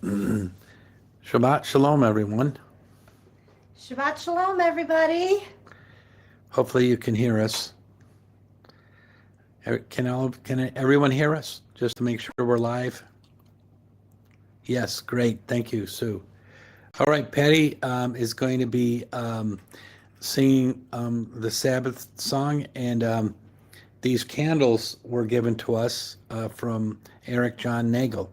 Shabbat Shalom, everyone. Shabbat Shalom, everybody. Hopefully you can hear us. Can everyone hear us? Just to make sure we're live. Yes, great. Thank you, Sue. All right, Patty is going to be singing the Sabbath song, and these candles were given to us from Eric John Nagel.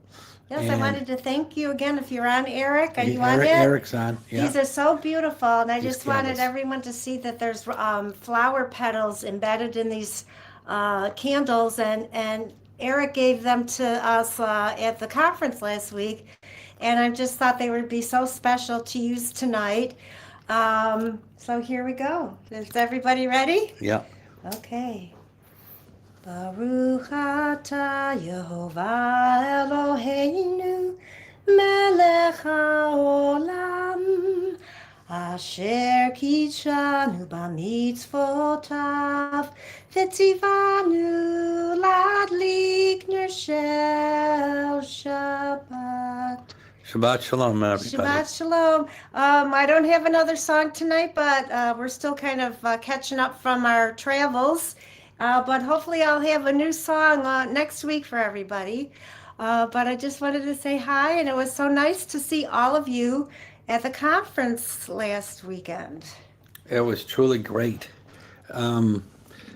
Yes, I And wanted to thank you again. If you're on, Eric, are you on yet? Eric's on. Yeah. These are so beautiful, and I These just wanted candles. everyone to see that there's flower petals embedded in these candles, and Eric gave them to us at the conference last week, and I just thought they would be so special to use tonight. So here we go. Is everybody ready? Yeah. Okay. Baruch atah Yehovah Eloheinu melech haolam asher kitshanu b'mitzvotav v'tzivanu ladlik ner shel Shabbat. Shabbat Shalom, everybody. Shabbat Shalom. I don't have another song tonight, but we're still kind of catching up from our travels. But hopefully I'll have a new song next week for everybody. But I just wanted to say hi, and it was so nice to see all of you at the conference last weekend. It was truly great.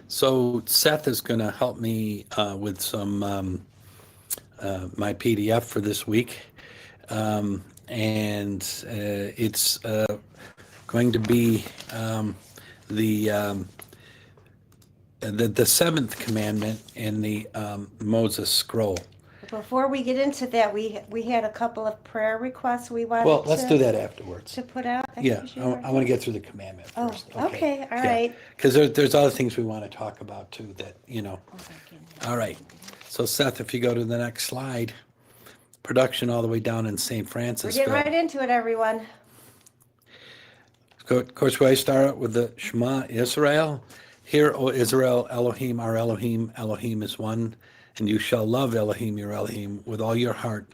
So Seth is going to help me with some my PDF for this week, and it's going to be the seventh commandment in the Moses scroll. Before we get into that, we had a couple of prayer requests we wanted Well, let's do that afterwards. to put out. Yeah, I want to get through the commandment Oh, first. okay, all right. Because there's other things we want to talk about too that, All right. So Seth, if you go to the next slide, production all the way down in St. We're Francis. getting right into it, everyone. Of course, we start out with the Shema Israel. Hear, O Israel, Elohim, our Elohim. Elohim is one. And you shall love Elohim, your Elohim, with all your heart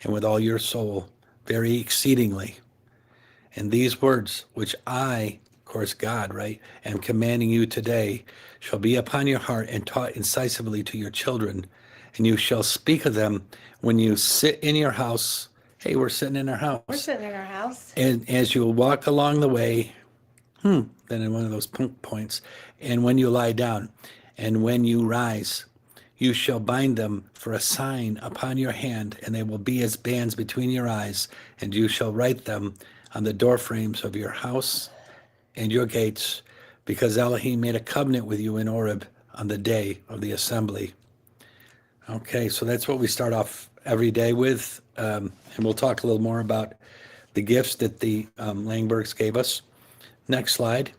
and with all your soul, very exceedingly. And these words, which I, of course God, right, am commanding you today, shall be upon your heart and taught incisively to your children. And you shall speak of them when you sit in your house. Hey, we're sitting in our house. We're sitting in our house. And as you walk along the way, then in one of those points, and when you lie down, and when you rise, you shall bind them for a sign upon your hand, and they will be as bands between your eyes, and you shall write them on the doorframes of your house and your gates, because Elohim made a covenant with you in Oreb on the day of the assembly. Okay, so that's what we start off every day with, and we'll talk a little more about the gifts that the Langbergs gave us. Next slide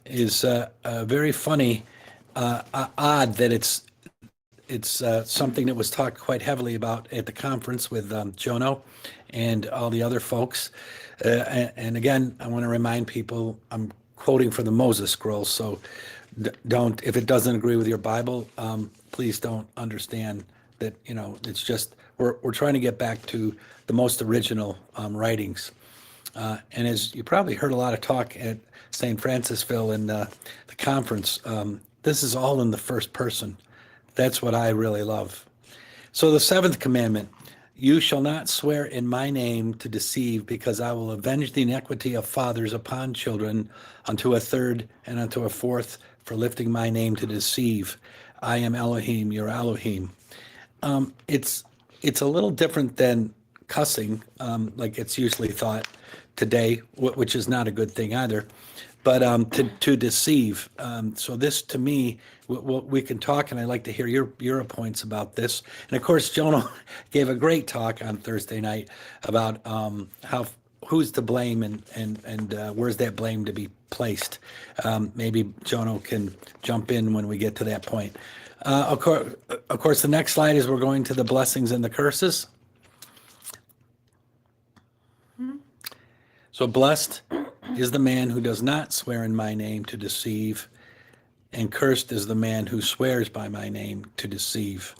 is very funny, odd that it's something that was talked quite heavily about at the conference with Jono and all the other folks. And again, I want to remind people, I'm quoting from the Moses scroll, so don't, if it doesn't agree with your Bible, please don't understand that, it's just, we're trying to get back to the most original writings. And as you probably heard a lot of talk at St. Francisville in the conference, this is all in the first person. That's what I really love. So the seventh commandment, you shall not swear in my name to deceive, because I will avenge the iniquity of fathers upon children unto a third and unto a fourth for lifting my name to deceive. I am Elohim, your Elohim. It's a little different than cussing, like it's usually thought today, which is not a good thing either. But to deceive. So this, to me, we can talk, and I'd like to hear your points about this. And of course, Jonah gave a great talk on Thursday night about who's to blame and where's that blame to be placed. Maybe Jonah can jump in when we get to that point. Of course, the next slide is we're going to the blessings and the curses. So blessed is the man who does not swear in my name to deceive, and cursed is the man who swears by my name to deceive.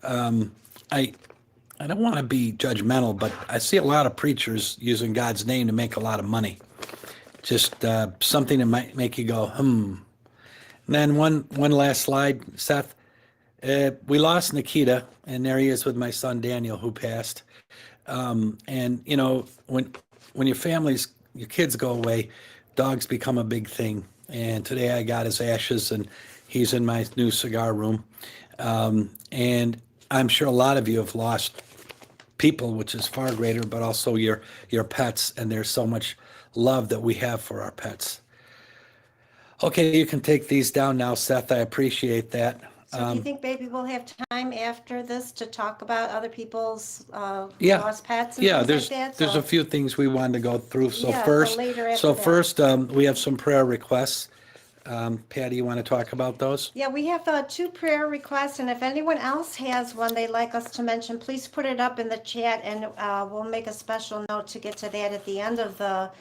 I I don't want to be judgmental, but I see a lot of preachers using God's name to make a lot of money. Just something that might make you go, hmm. And then one last slide, Seth. We lost Nikita, and there he is with my son Daniel, who passed. And when your kids go away, dogs become a big thing. And today I got his ashes, and he's in my new cigar room. And I'm sure a lot of you have lost people, which is far greater, but also your pets. And there's so much love that we have for our pets. Okay, you can take these down now, Seth. I appreciate that. So do you think maybe we'll have time after this to talk about other people's Yeah. lost pets and Yeah, things like that? there's a few things we wanted to go through. So Yeah, so first, later after that. we have some prayer requests. Patty, you want to talk about those? Yeah, we have 2 prayer requests, and if anyone else has one they'd like us to mention, please put it up in the chat, and we'll make a special note to get to that at the end of the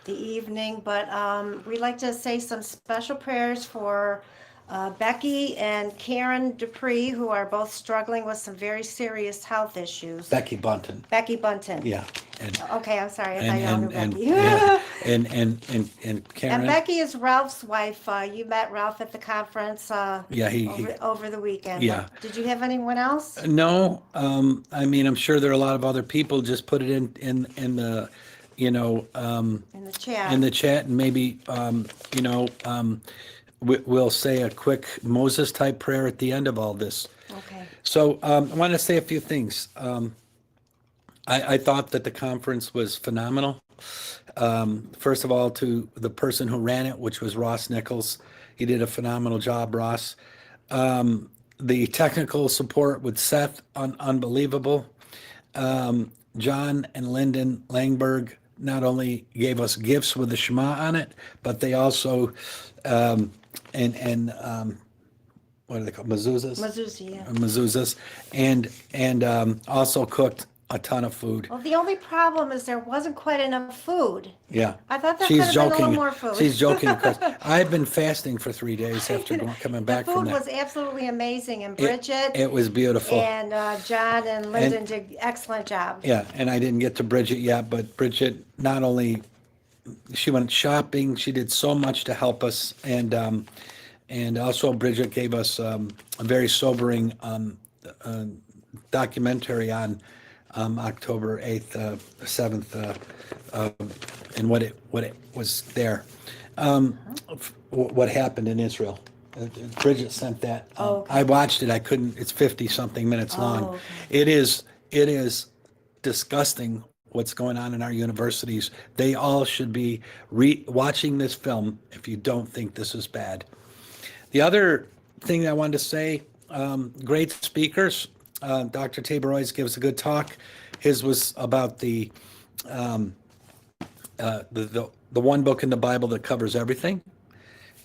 evening. But we'd like to say some special prayers for Becky and Karen Dupree, who are both struggling with some very serious health issues. Becky Bunton. Becky Bunton. Yeah. And Okay, I'm sorry. I thought you all knew Becky. yeah. And Karen. And Becky is Ralph's wife. You met Ralph at the conference Yeah, over the weekend. Yeah. Did you have anyone else? No, I mean, I'm sure there are a lot of other people. Just put it in the, In the chat. in the chat, and maybe we'll say a quick Moses type prayer at the end of all this. Okay. So I want to say a few things. I thought that the conference was phenomenal. First of all, to the person who ran it, which was Ross Nichols. He did a phenomenal job, Ross. The technical support with Seth, unbelievable. John and Lyndon Langberg not only gave us gifts with the Shema on it, but they also, what are they called? Mezuzahs? Mazuzi, yeah. Mezuzahs, and also cooked a ton of food. Well, the only problem is there wasn't quite enough food. Yeah. I thought there She's could have been a joking. little more food. She's joking, because I've been fasting for 3 days after coming back The from food that. was absolutely amazing, and Bridget It was beautiful. and John and Lyndon did excellent job. Yeah, and I didn't get to Bridget yet, but Bridget not only, she went shopping, she did so much to help us, and also Bridget gave us a very sobering documentary on October 8th, 7th, and what it was there, what happened in Israel. Bridget sent that. Oh, okay. I watched it. I couldn't. It's 50-something minutes long. okay. It is disgusting what's going on in our universities. They all should be watching this film if you don't think this is bad. The other thing that I wanted to say, great speakers. Dr. Taborois gives a good talk. His was about the one book in the Bible that covers everything.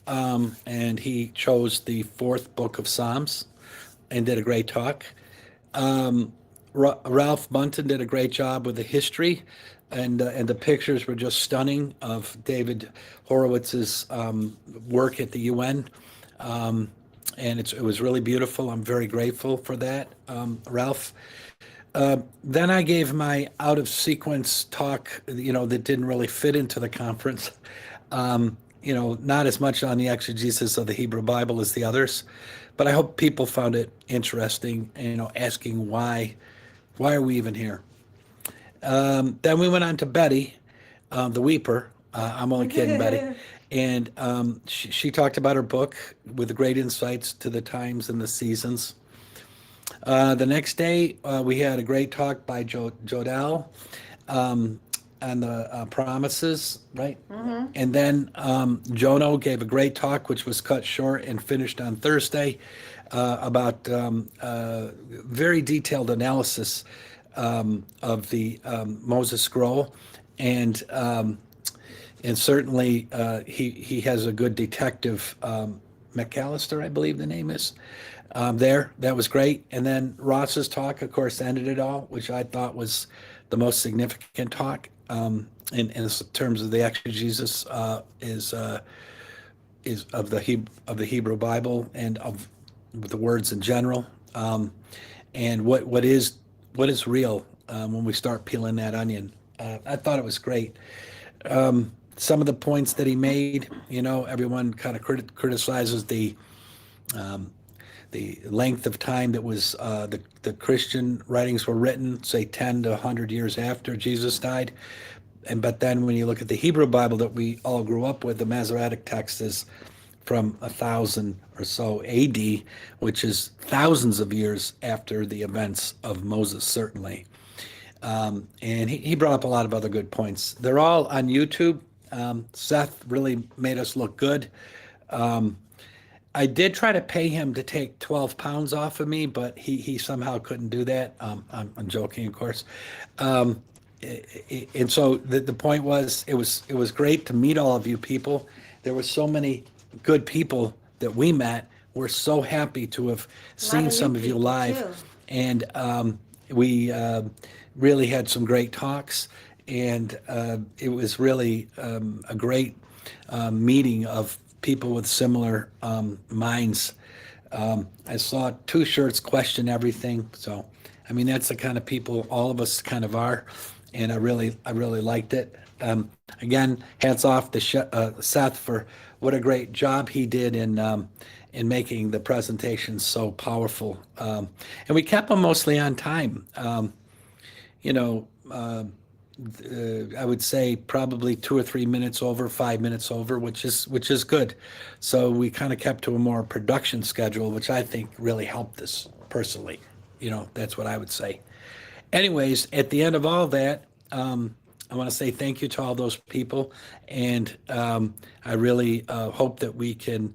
And he chose the 4th book of Psalms and did a great talk. Ralph Bunton did a great job with the history, and the pictures were just stunning of David Horowitz's work at the UN. And it was really beautiful. I'm very grateful for that, Ralph. Then I gave my out of sequence talk, that didn't really fit into the conference. Not as much on the exegesis of the Hebrew Bible as the others, but I hope people found it interesting, asking why are we even here? Then we went on to Betty, the Weeper. I'm only kidding, Betty. And she talked about her book with great insights to the times and the seasons. The next day, we had a great talk by Jodell on the promises, right? Mm-hmm. And then Jono gave a great talk, which was cut short and finished on Thursday, about very detailed analysis of the Moses scroll, and certainly he has a good detective, McAllister, I believe the name is, there. That was great. And then Ross's talk, of course, ended it all, which I thought was the most significant talk in terms of the exegesis is of the Hebrew Bible and of the words in general, and what is what is real when we start peeling that onion. I thought it was great. Some of the points that he made, everyone kind of criticizes the length of time that was the Christian writings were written, say 10 to 100 years after Jesus died. But then when you look at the Hebrew Bible that we all grew up with, the Masoretic text is from 1000 or so AD, which is thousands of years after the events of Moses, certainly. And he brought up a lot of other good points. They're all on YouTube. Seth really made us look good. I did try to pay him to take 12 pounds off of me, but he somehow couldn't do that. I'm joking, of course. Um, and so the point was, it was great to meet all of you people. There were so many good people that we met. We're so happy to have seen some of you live, and we really had some great talks, and it was really a great meeting of people with similar minds. I saw two shirts question everything, so I mean that's the kind of people all of us kind of are, and I really liked it. Again, hats off to Seth for what a great job he did in making the presentation so powerful, and we kept them mostly on time. You know, I would say probably 2 or 3 minutes over, 5 minutes over, which is good. So we kind of kept to a more production schedule, which I think really helped us personally. That's what I would say. Anyways, at the end of all that, I want to say thank you to all those people, and I really hope that we can.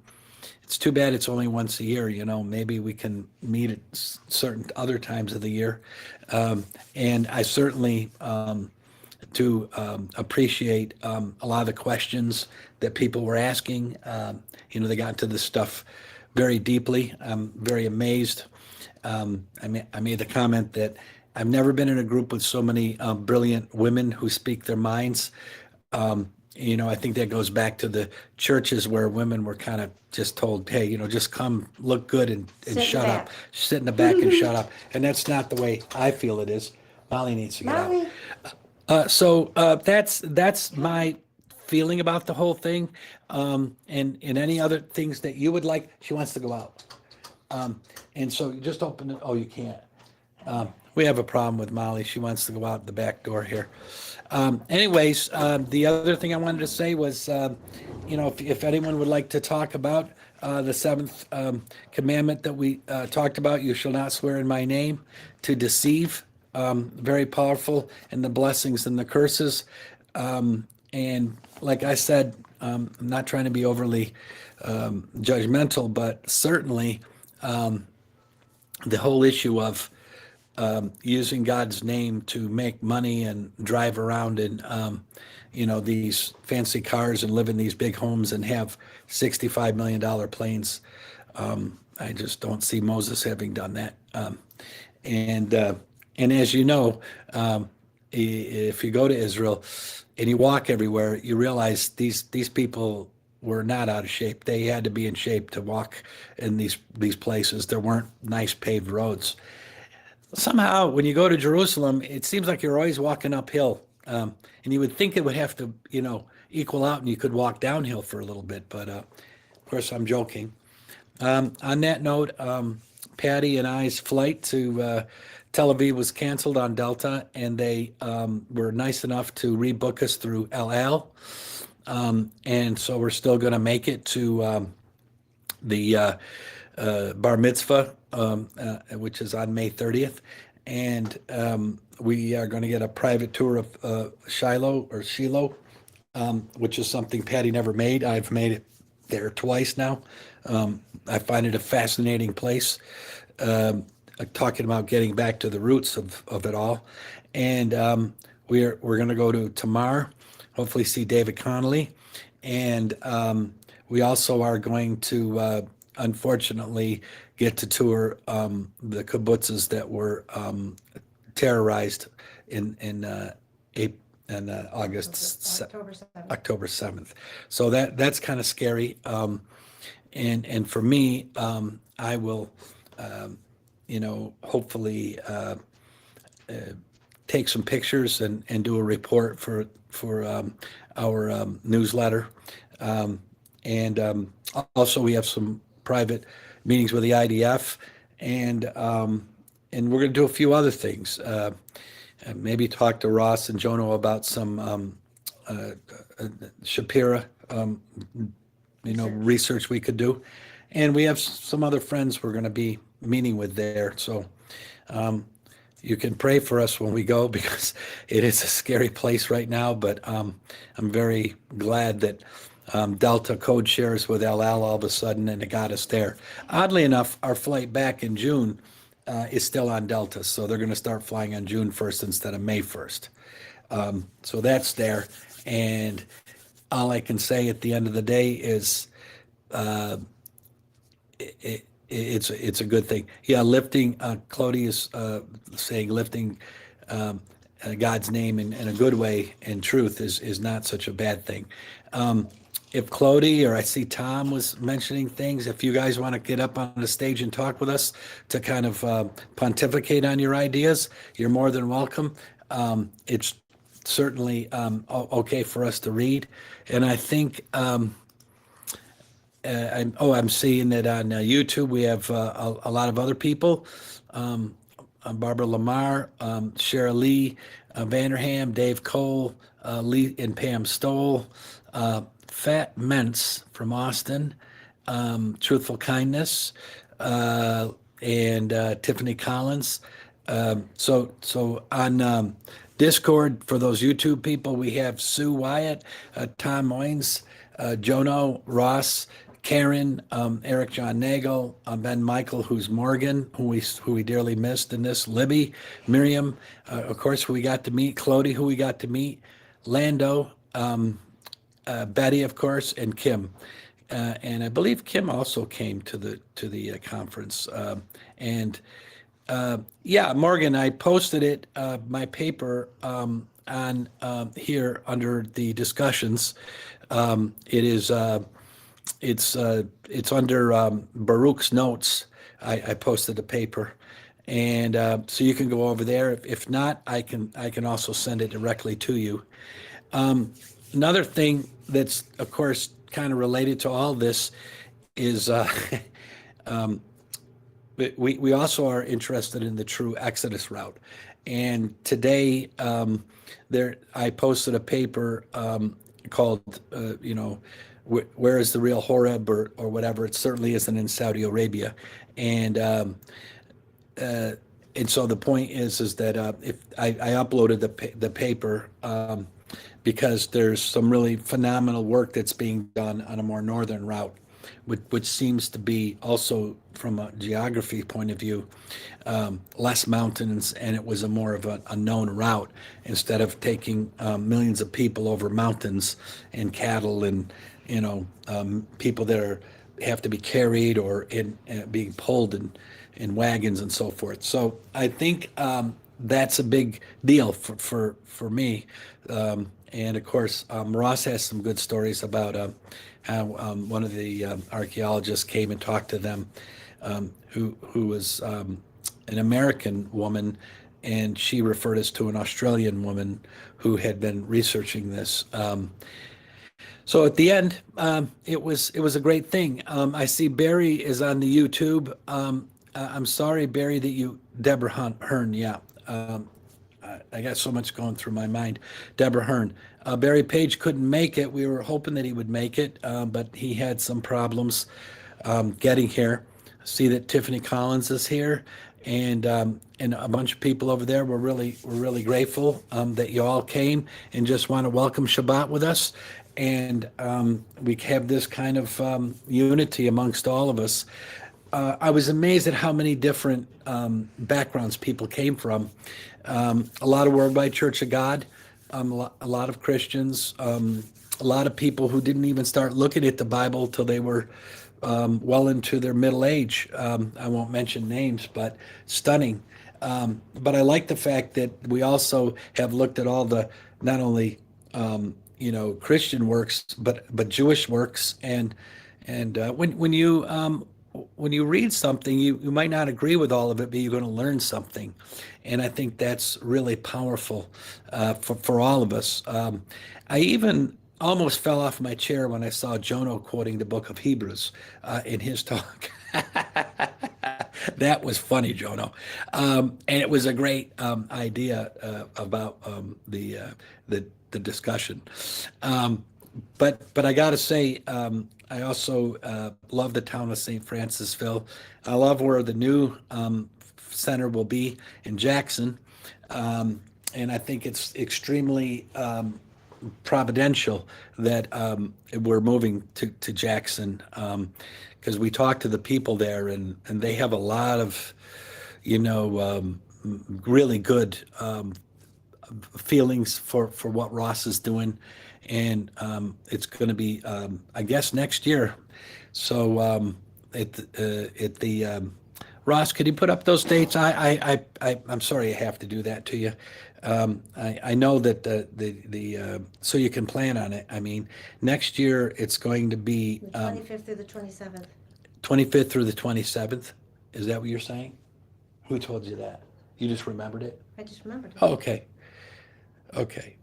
It's too bad it's only once a year. Maybe we can meet at certain other times of the year, and I certainly to appreciate a lot of the questions that people were asking. They got into this stuff very deeply. I'm very amazed. I made the comment that I've never been in a group with so many brilliant women who speak their minds. I think that goes back to the churches where women were kind of just told, hey, just come look good and shut up. Sit in the back and shut up. And that's not the way I feel it is. Molly needs to get out. So that's my feeling about the whole thing. And any other things that you would like, she wants to go out. And so you just open it. Oh, you can't. We have a problem with Molly. She wants to go out the back door here. Anyways, the other thing I wanted to say was, if anyone would like to talk about the seventh commandment that we talked about, you shall not swear in my name to deceive. Very powerful, and the blessings and the curses. And like I said, I'm not trying to be overly judgmental, but certainly the whole issue of using God's name to make money and drive around in, these fancy cars and live in these big homes and have $65 million planes. I just don't see Moses having done that. And as you know, if you go to Israel and you walk everywhere, you realize these people were not out of shape. They had to be in shape to walk in these places. There weren't nice paved roads. Somehow, when you go to Jerusalem, it seems like you're always walking uphill. And you would think it would have to, equal out and you could walk downhill for a little bit. But of course, I'm joking. On that note, Patty and I's flight to Tel Aviv was canceled on Delta, and they were nice enough to rebook us through El Al. And so we're still going to make it to the bar mitzvah, which is on May 30th. And we are going to get a private tour of Shiloh, which is something Patty never made. I've made it there twice now. I find it a fascinating place, talking about getting back to the roots of it all. And we're going to go to Tamar, hopefully see David Connolly. And we also are going to, unfortunately, get to tour the kibbutzes that were terrorized in October 7th. So that's kind of scary. And for me, I will, hopefully take some pictures and do a report for our newsletter. Um, and also, we have some private meetings with the IDF, and we're going to do a few other things. Maybe talk to Ross and Jono about some Shapira, research we could do. And we have some other friends we're going to be meeting with there. So you can pray for us when we go because it is a scary place right now. But I'm very glad that Delta code shares with El Al all of a sudden, and it got us there. Oddly enough, our flight back in June is still on Delta, so they're going to start flying on June 1st instead of May 1st. So that's there, and all I can say at the end of the day is it's a good thing. Yeah, lifting, Clody is saying lifting God's name in a good way and truth is not such a bad thing. If Clody or I see Tom was mentioning things, if you guys want to get up on the stage and talk with us to kind of pontificate on your ideas, you're more than welcome. It's certainly okay for us to read. And I think, I'm seeing that on YouTube we have a lot of other people. Barbara Lamar, Shara Lee, Vanderham, Dave Cole, Lee and Pam Stoll, Fat Mentz from Austin, Truthful Kindness, and Tiffany Collins. So on Discord, for those YouTube people, we have Sue Wyatt, Tom Moynes, Jono, Ross, Karen, Eric John Nagel, Ben Michael, who's Morgan, who we dearly missed in this, Libby, Miriam, of course, who we got to meet, Clody, who we got to meet, Lando, Betty, of course, and Kim. And I believe Kim also came to the conference. Yeah, Morgan, I posted it, my paper on here under the discussions. It's under Baruch's notes. I posted the paper, and so you can go over there. If not, I can also send it directly to you. Another thing that's, of course, kind of related to all this is we also are interested in the true Exodus route. And today, I posted a paper called, Where is the Real Horeb or whatever. It certainly isn't in Saudi Arabia. And so the point is that if I uploaded the paper because there's some really phenomenal work that's being done on a more northern route, which seems to be also from a geography point of view, less mountains, and it was a more of a known route instead of taking millions of people over mountains and cattle and people that have to be carried or being pulled in wagons and so forth. So I think that's a big deal for me. And of course, Ross has some good stories about how one of the archaeologists came and talked to them, who was an American woman, and she referred us to an Australian woman who had been researching this. So at the end, it was a great thing. I see Barry is on the YouTube. I'm sorry, Barry, that Deborah Hearn, yeah. I got so much going through my mind. Deborah Hearn. Barry Page couldn't make it. We were hoping that he would make it, but he had some problems getting here. See that Tiffany Collins is here, and a bunch of people over there. We're really grateful that you all came and just want to welcome Shabbat with us. And we have this kind of unity amongst all of us. I was amazed at how many different backgrounds people came from. A lot of Worldwide Church of God, a lot of Christians, a lot of people who didn't even start looking at the Bible till they were well into their middle age. I won't mention names, but stunning. But I like the fact that we also have looked at all the, not only Christian works, but Jewish works. And when when you read something, you might not agree with all of it, but you're going to learn something. And I think that's really powerful for all of us. I even almost fell off my chair when I saw Jono quoting the book of Hebrews in his talk. That was funny, Jono. And it was a great idea about the discussion. But I got to say, I also love the town of St. Francisville. I love where the new center will be in Jackson. And I think it's extremely providential that we're moving to Jackson, because we talked to the people there, and they have a lot of, really good feelings for what Ross is doing. And it's going to be, I guess, next year. So at the Ross, could you put up those dates? I'm sorry I have to do that to you. I know that so you can plan on it. I mean, next year it's going to be The 25th through the 27th. 25th through the 27th. Is that what you're saying? Who told you that? You just remembered it? I just remembered it. Oh, okay. Okay.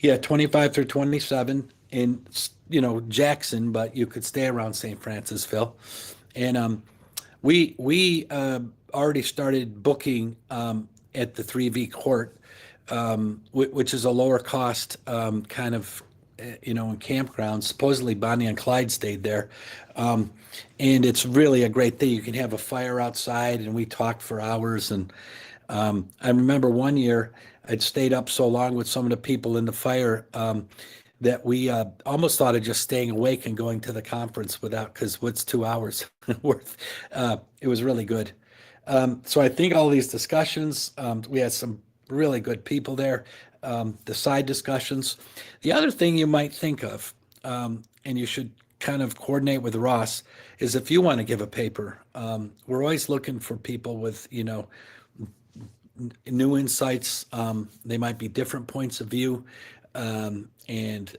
Yeah, 25 through 27 in, Jackson, but you could stay around St. Francisville. And we already started booking at the 3V Court, which is a lower cost kind of, in campgrounds. Supposedly Bonnie and Clyde stayed there. And it's really a great thing. You can have a fire outside, and we talked for hours. And I remember one year I'd stayed up so long with some of the people in the fire that we almost thought of just staying awake and going to the conference because what's 2 hours worth? It was really good. So I think all these discussions, we had some really good people there, the side discussions. The other thing you might think of, and you should kind of coordinate with Ross, is if you want to give a paper. We're always looking for people with, new insights. They might be different points of view, and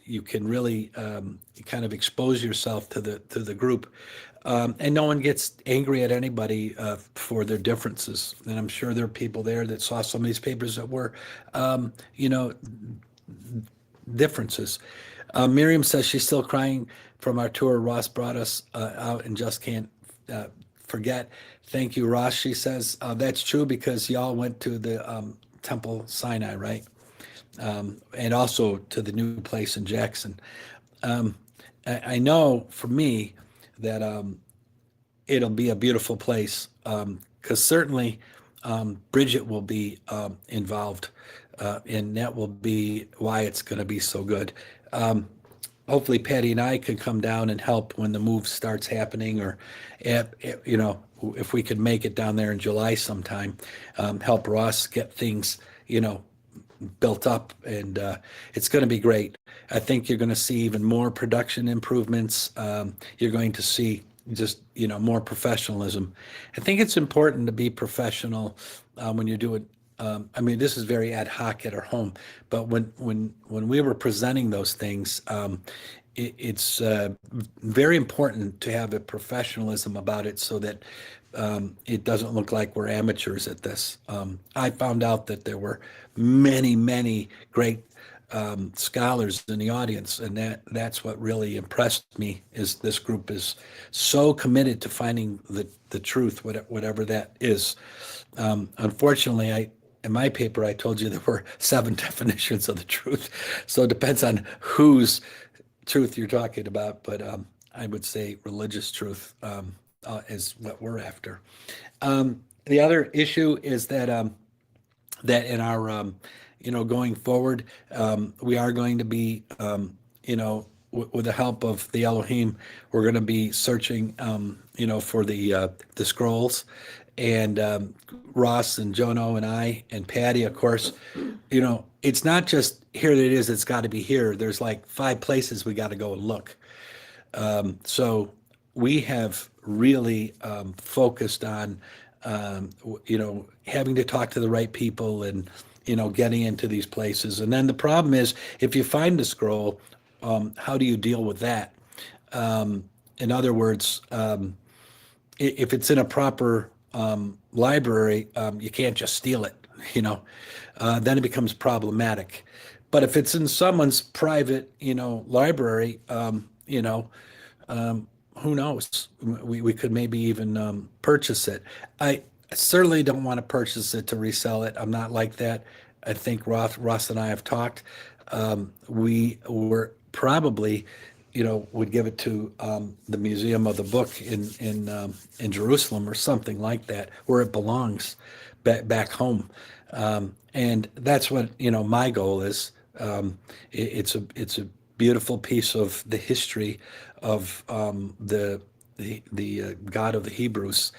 you can really kind of expose yourself to the group, and no one gets angry at anybody for their differences. And I'm sure there are people there that saw some of these papers that were, differences. Miriam says she's still crying from our tour. Ross brought us out and just can't forget. Thank you, Ross. She says that's true because y'all went to the Temple Sinai, right? And also to the new place in Jackson. I know for me that it'll be a beautiful place, because certainly Bridget will be involved, and that will be why it's going to be so good. Hopefully Patty and I could come down and help when the move starts happening, or if we could make it down there in July sometime, help Ross get things, built up, and it's going to be great. I think you're going to see even more production improvements. You're going to see just, more professionalism. I think it's important to be professional when you do it. I mean, this is very ad hoc at our home, but when we were presenting those things, it's very important to have a professionalism about it so that it doesn't look like we're amateurs at this. I found out that there were many, many great scholars in the audience, and that's what really impressed me, is this group is so committed to finding the truth, whatever that is. Unfortunately, in my paper, I told you there were 7 definitions of the truth. So it depends on whose truth you're talking about. But I would say religious truth is what we're after. The other issue is that that in our, going forward, we are going to be, with the help of the Elohim, we're going to be searching, for the scrolls. And Ross and Jono and I and Patty, of course, it's not just here it is, it's got to be here. There's like 5 places we got to go and look. So we have really focused on, having to talk to the right people and, getting into these places. And then the problem is, if you find a scroll, how do you deal with that? in other words, if it's in a proper library, you can't just steal it, you know, then it becomes problematic. But if it's in someone's private, library, who knows? We could maybe even purchase it. I certainly don't want to purchase it to resell it. I'm not like that. I think Ross and I have talked. We were probably, would give it to the Museum of the Book in Jerusalem or something like that, where it belongs, back home. And that's what my goal is. It's a beautiful piece of the history of the God of the Hebrews,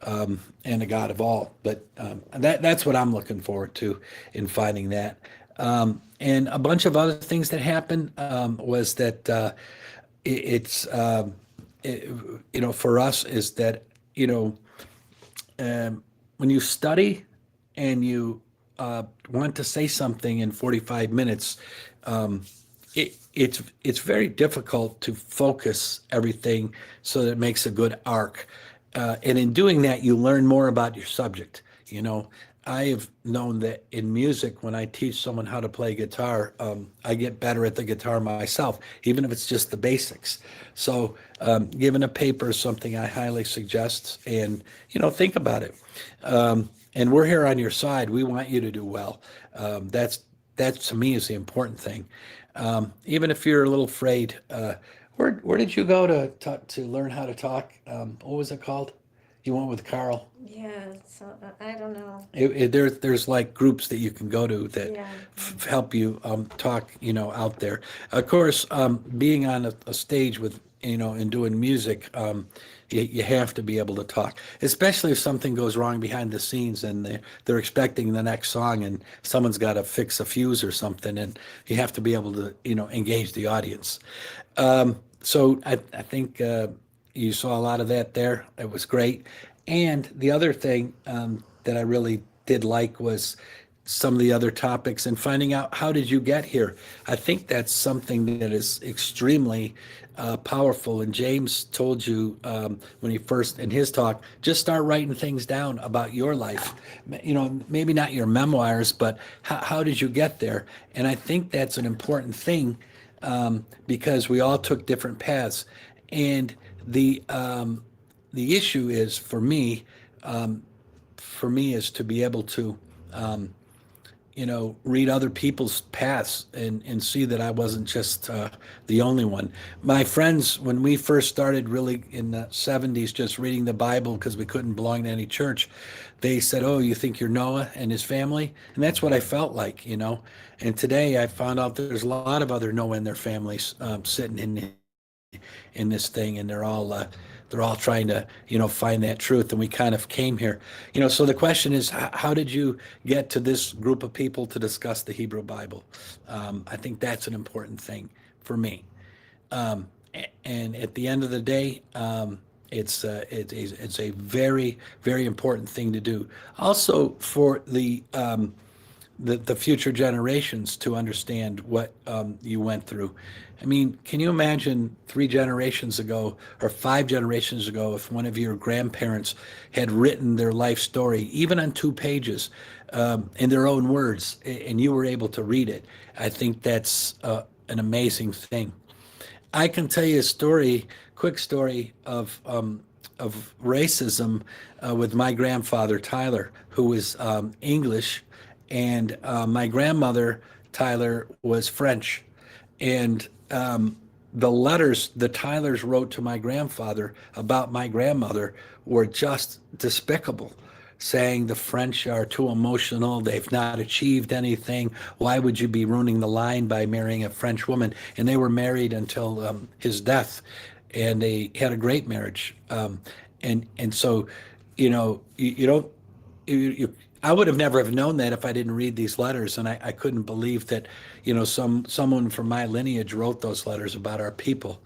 and the God of all. But that's what I'm looking forward to in finding that. And a bunch of other things that happened was that it's for us is that when you study and you want to say something in 45 minutes, it's very difficult to focus everything so that it makes a good arc. And in doing that, you learn more about your subject. I have known that in music, when I teach someone how to play guitar, I get better at the guitar myself, even if it's just the basics. So, given a paper is something I highly suggest, and think about it. And we're here on your side. We want you to do well. That to me is the important thing. Even if you're a little afraid, where did you go to learn how to talk? What was it called? You went with Carl. Yeah, so I don't know. There's like groups that you can go to that Yeah. help you talk, out there. Of course, being on a stage with, and doing music, you have to be able to talk, especially if something goes wrong behind the scenes and they're expecting the next song and someone's got to fix a fuse or something, and you have to be able to, engage the audience. So I think you saw a lot of that there. It was great. And the other thing that I really did like was some of the other topics and finding out how did you get here. I think that's something that is extremely powerful. And James told you when he first in his talk, just start writing things down about your life. Maybe not your memoirs, but how did you get there? And I think that's an important thing because we all took different paths. And the issue is for me is to be able to read other people's paths and see that I wasn't just the only one. My friends, when we first started really in the 70s, just reading the Bible because we couldn't belong to any church, they said, "Oh, you think you're Noah and his family?" And that's what I felt like. And today I found out there's a lot of other Noah and their families sitting in this thing, and they're all trying to find that truth, and we kind of came here. So the question is, how did you get to this group of people to discuss the Hebrew Bible? I think that's an important thing for me. And at the end of the day, it's a very, very important thing to do. Also for the future generations to understand what you went through. I mean, can you imagine 3 generations ago or 5 generations ago if one of your grandparents had written their life story, even on 2 pages, in their own words, and you were able to read it? I think that's an amazing thing. I can tell you a quick story of racism with my grandfather Tyler, who was English, and my grandmother Tyler was French, and the letters the Tylers wrote to my grandfather about my grandmother were just despicable, saying the French are too emotional, they've not achieved anything. Why would you be ruining the line by marrying a French woman? And they were married until his death, and they had a great marriage. And so, you don't you I would have never have known that if I didn't read these letters, and I couldn't believe that someone from my lineage wrote those letters about our people.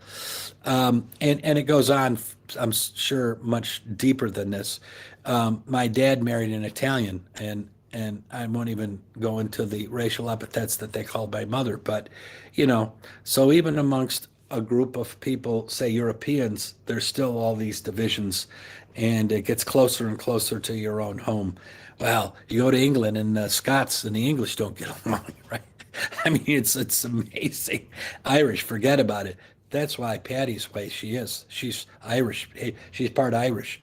And it goes on, I'm sure, much deeper than this. My dad married an Italian, and I won't even go into the racial epithets that they called my mother, but so even amongst a group of people, say Europeans, there's still all these divisions, and it gets closer and closer to your own home. Well, you go to England, and the Scots and the English don't get along, right? I mean, it's amazing. Irish, forget about it. That's why Patty's way she is. She's Irish. She's part Irish.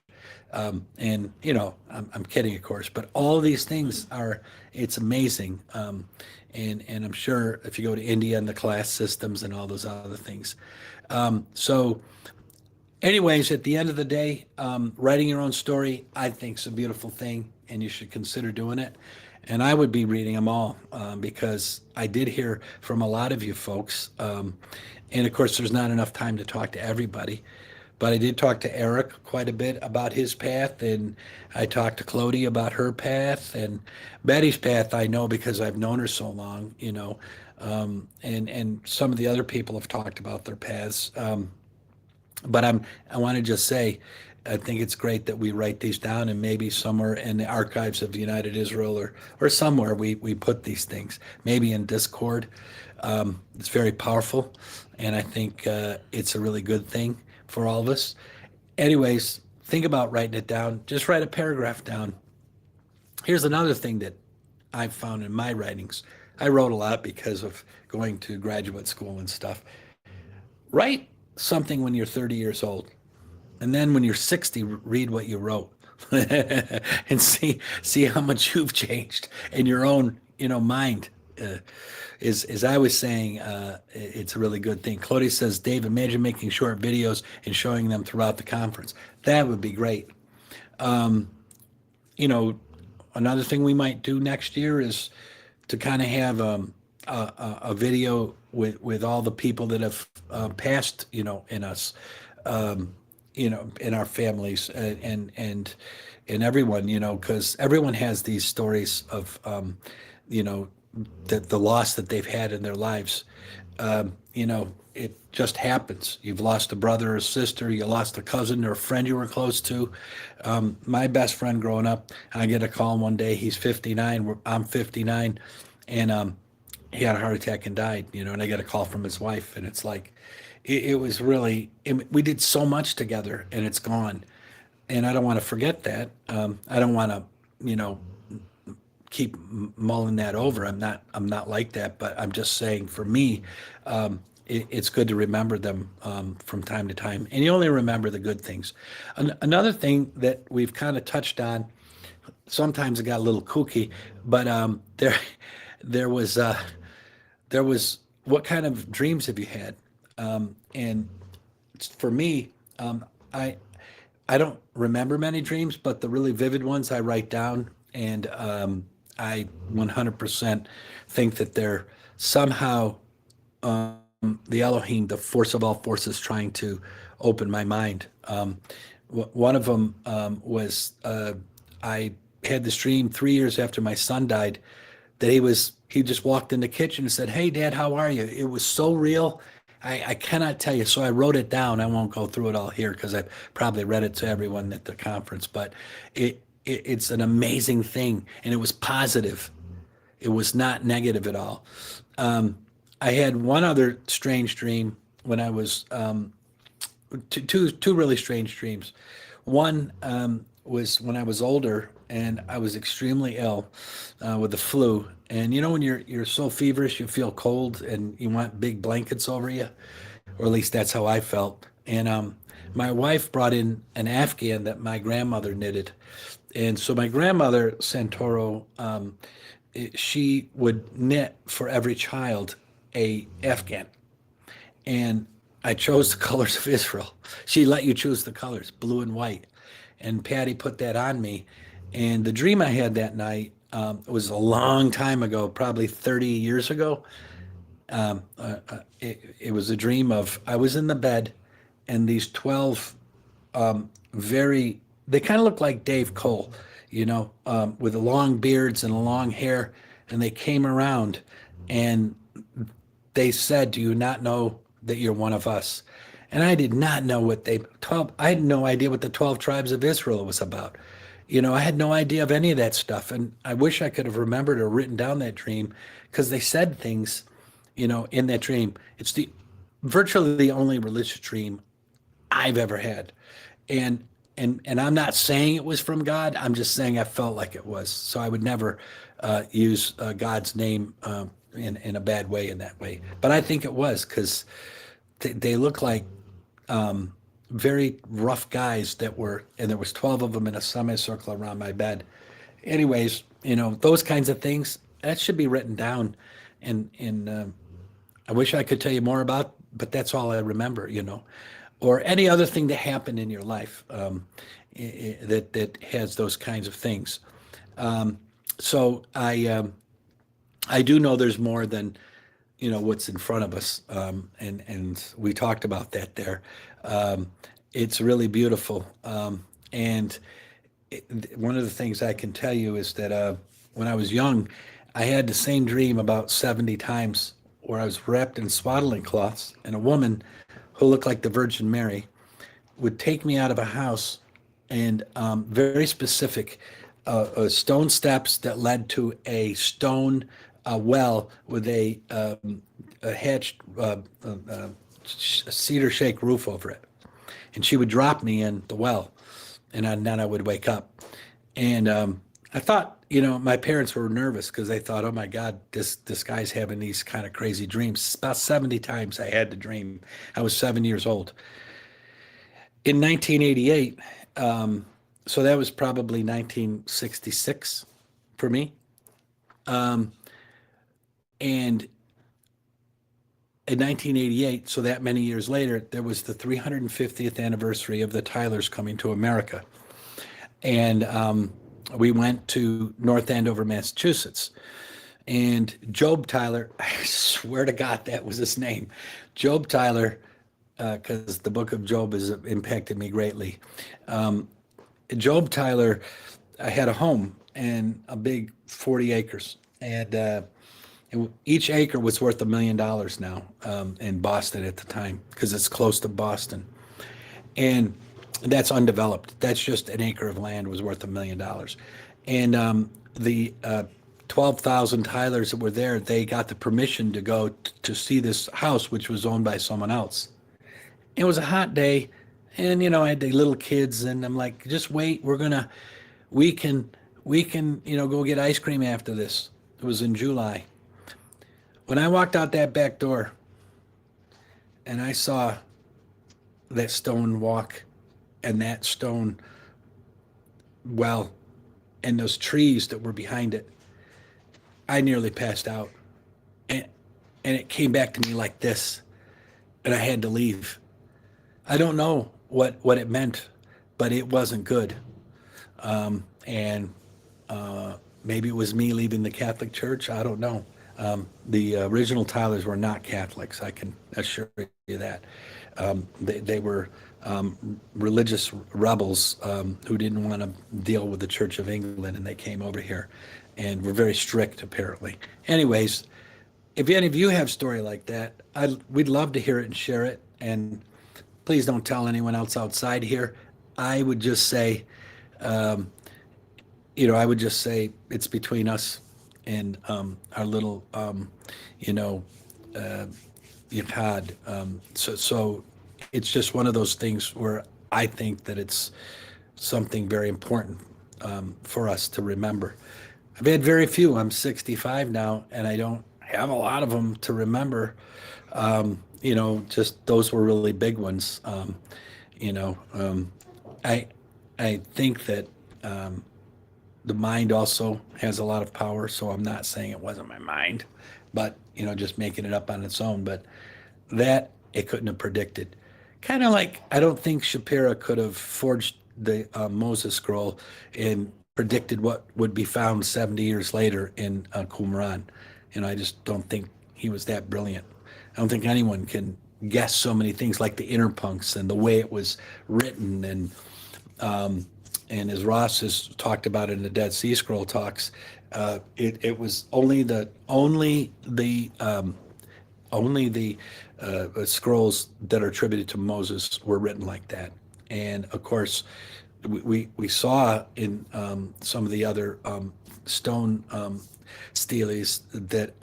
And I'm kidding, of course, but all these things are, it's amazing. And I'm sure if you go to India and the class systems and all those other things. So anyways, at the end of the day, writing your own story, I think is a beautiful thing, and you should consider doing it. And I would be reading them all, because I did hear from a lot of you folks. And of course, there's not enough time to talk to everybody. But I did talk to Eric quite a bit about his path, and I talked to Clodie about her path, and Betty's path I know because I've known her so long, and some of the other people have talked about their paths. But I want to just say, I think it's great that we write these down, and maybe somewhere in the archives of United Israel, or somewhere we put these things, maybe in Discord. It's very powerful, and I think it's a really good thing for all of us. Anyways, think about writing it down. Just write a paragraph down. Here's another thing that I've found in my writings. I wrote a lot because of going to graduate school and stuff. Write something when you're 30 years old, and then when you're 60, read what you wrote and see how much you've changed in your own mind. As I was saying, it's a really good thing. Clodie says, Dave, imagine making short videos and showing them throughout the conference. That would be great. Another thing we might do next year is to kind of have a video with all the people that have passed, in us, in our families, and everyone, because everyone has these stories of, the loss that they've had in their lives. It just happens. You've lost a brother or sister, you lost a cousin or a friend you were close to. My best friend growing up, I get a call one day, he's 59, I'm 59, and he had a heart attack and died, and I get a call from his wife, and it's like, it was really, we did so much together, and it's gone. And I don't want to forget that. I don't want to, keep mulling that over. I'm not like that, but I'm just saying, for me, it's good to remember them from time to time, and you only remember the good things. Another thing that we've kind of touched on, sometimes it got a little kooky, but there was what kind of dreams have you had? And for me, I don't remember many dreams, but the really vivid ones I write down, and I 100% think that they're somehow the Elohim, the force of all forces, trying to open my mind. One of them was I had this dream 3 years after my son died, that he just walked in the kitchen and said, "Hey, Dad, how are you?" It was so real. I cannot tell you. So I wrote it down. I won't go through it all here because I probably read it to everyone at the conference, but it's an amazing thing, and it was positive. It was not negative at all. I had one other strange dream when I was two really strange dreams. One was when I was older, and I was extremely ill with the flu. And when you're so feverish, you feel cold, and you want big blankets over you, or at least that's how I felt. And my wife brought in an Afghan that my grandmother knitted. And so my grandmother, Santoro, she would knit for every child a Afghan. And I chose the colors of Israel. She let you choose the colors, blue and white. And Patty put that on me. And the dream I had that night was a long time ago, probably 30 years ago. It was a dream of, I was in the bed, and these 12 they kind of look like Dave Cole, with the long beards and the long hair, and they came around, and they said, "Do you not know that you're one of us?" And I did not know I had no idea what the 12 tribes of Israel was about. I had no idea of any of that stuff. And I wish I could have remembered or written down that dream, because they said things, in that dream. It's the virtually the only religious dream I've ever had. And and I'm not saying it was from God. I'm just saying I felt like it was. So I would never use God's name in a bad way in that way. But I think it was because they look like very rough guys that were, and there was 12 of them in a semicircle around my bed. Anyways, those kinds of things that should be written down, and I wish I could tell you more about, but that's all I remember. Or any other thing that happened in your life that has those kinds of things. So I do know there's more than what's in front of us, and we talked about that there. It's really beautiful, and one of the things I can tell you is that when I was young, I had the same dream about 70 times where I was wrapped in swaddling cloths, and a woman who looked like the Virgin Mary would take me out of a house, and very specific stone steps that led to a stone well with a hatched cedar shake roof over it. And she would drop me in the well, and then I would wake up. And I thought, my parents were nervous because they thought, oh my God, this guy's having these kind of crazy dreams. About 70 times I had the dream. I was 7 years old. In 1988, so that was probably 1966 for me. And in 1988, so that many years later, there was the 350th anniversary of the Tylers coming to America. And we went to North Andover, Massachusetts. And Job Tyler, I swear to God, that was his name. Job Tyler, because the book of Job has impacted me greatly. Job Tyler, I had a home and a big 40 acres. And each acre was worth $1 million now in Boston at the time because it's close to Boston. And that's undeveloped. That's just an acre of land was worth $1 million. And the 12,000 Tylers that were there, they got the permission to go to see this house, which was owned by someone else. It was a hot day, and I had the little kids, and I'm like, just wait, we can go get ice cream after this. It was in July. When I walked out that back door, and I saw that stone walk, and that stone well, and those trees that were behind it, I nearly passed out, and it came back to me like this, and I had to leave. I don't know what it meant, but it wasn't good. And maybe it was me leaving the Catholic Church. I don't know. The original Tylers were not Catholics. I can assure you that. They were religious rebels who didn't want to deal with the Church of England, and they came over here and were very strict, apparently. Anyways, if any of you have a story like that, we'd love to hear it and share it. And please don't tell anyone else outside here. I would just say, it's between us and our little, Yichad. So it's just one of those things where I think that it's something very important for us to remember. I've had very few. I'm 65 now, and I don't have a lot of them to remember. Just those were really big ones. I think that the mind also has a lot of power. So I'm not saying it wasn't my mind, but just making it up on its own. But that it couldn't have predicted. Kind of like I don't think Shapira could have forged the Moses scroll and predicted what would be found 70 years later in Qumran. I just don't think he was that brilliant. I don't think anyone can guess so many things like the interpuncts and the way it was written, and as Ross has talked about in the Dead Sea Scroll talks, it was only the scrolls that are attributed to Moses were written like that. And of course, we saw in some of the other stone steles that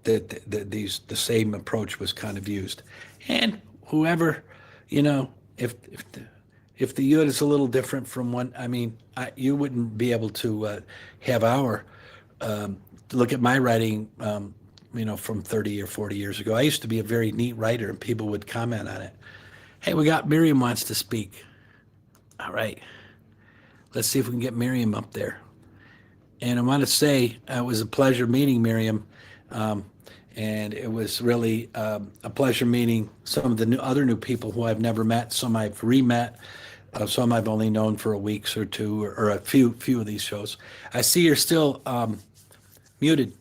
the same approach was kind of used. And whoever, you know, if the yud is a little different from one, I mean, you wouldn't be able to have our um, look at my writing, from 30 or 40 years ago. I used to be a very neat writer, and people would comment on it. Hey, we got Miriam wants to speak. All right, let's see if we can get Miriam up there. And I want to say it was a pleasure meeting Miriam. Um, and it was really a pleasure meeting some of the other new people who I've never met. Some I've re-met. Some I've only known for a week or two, or a few of these shows. I see you're still muted,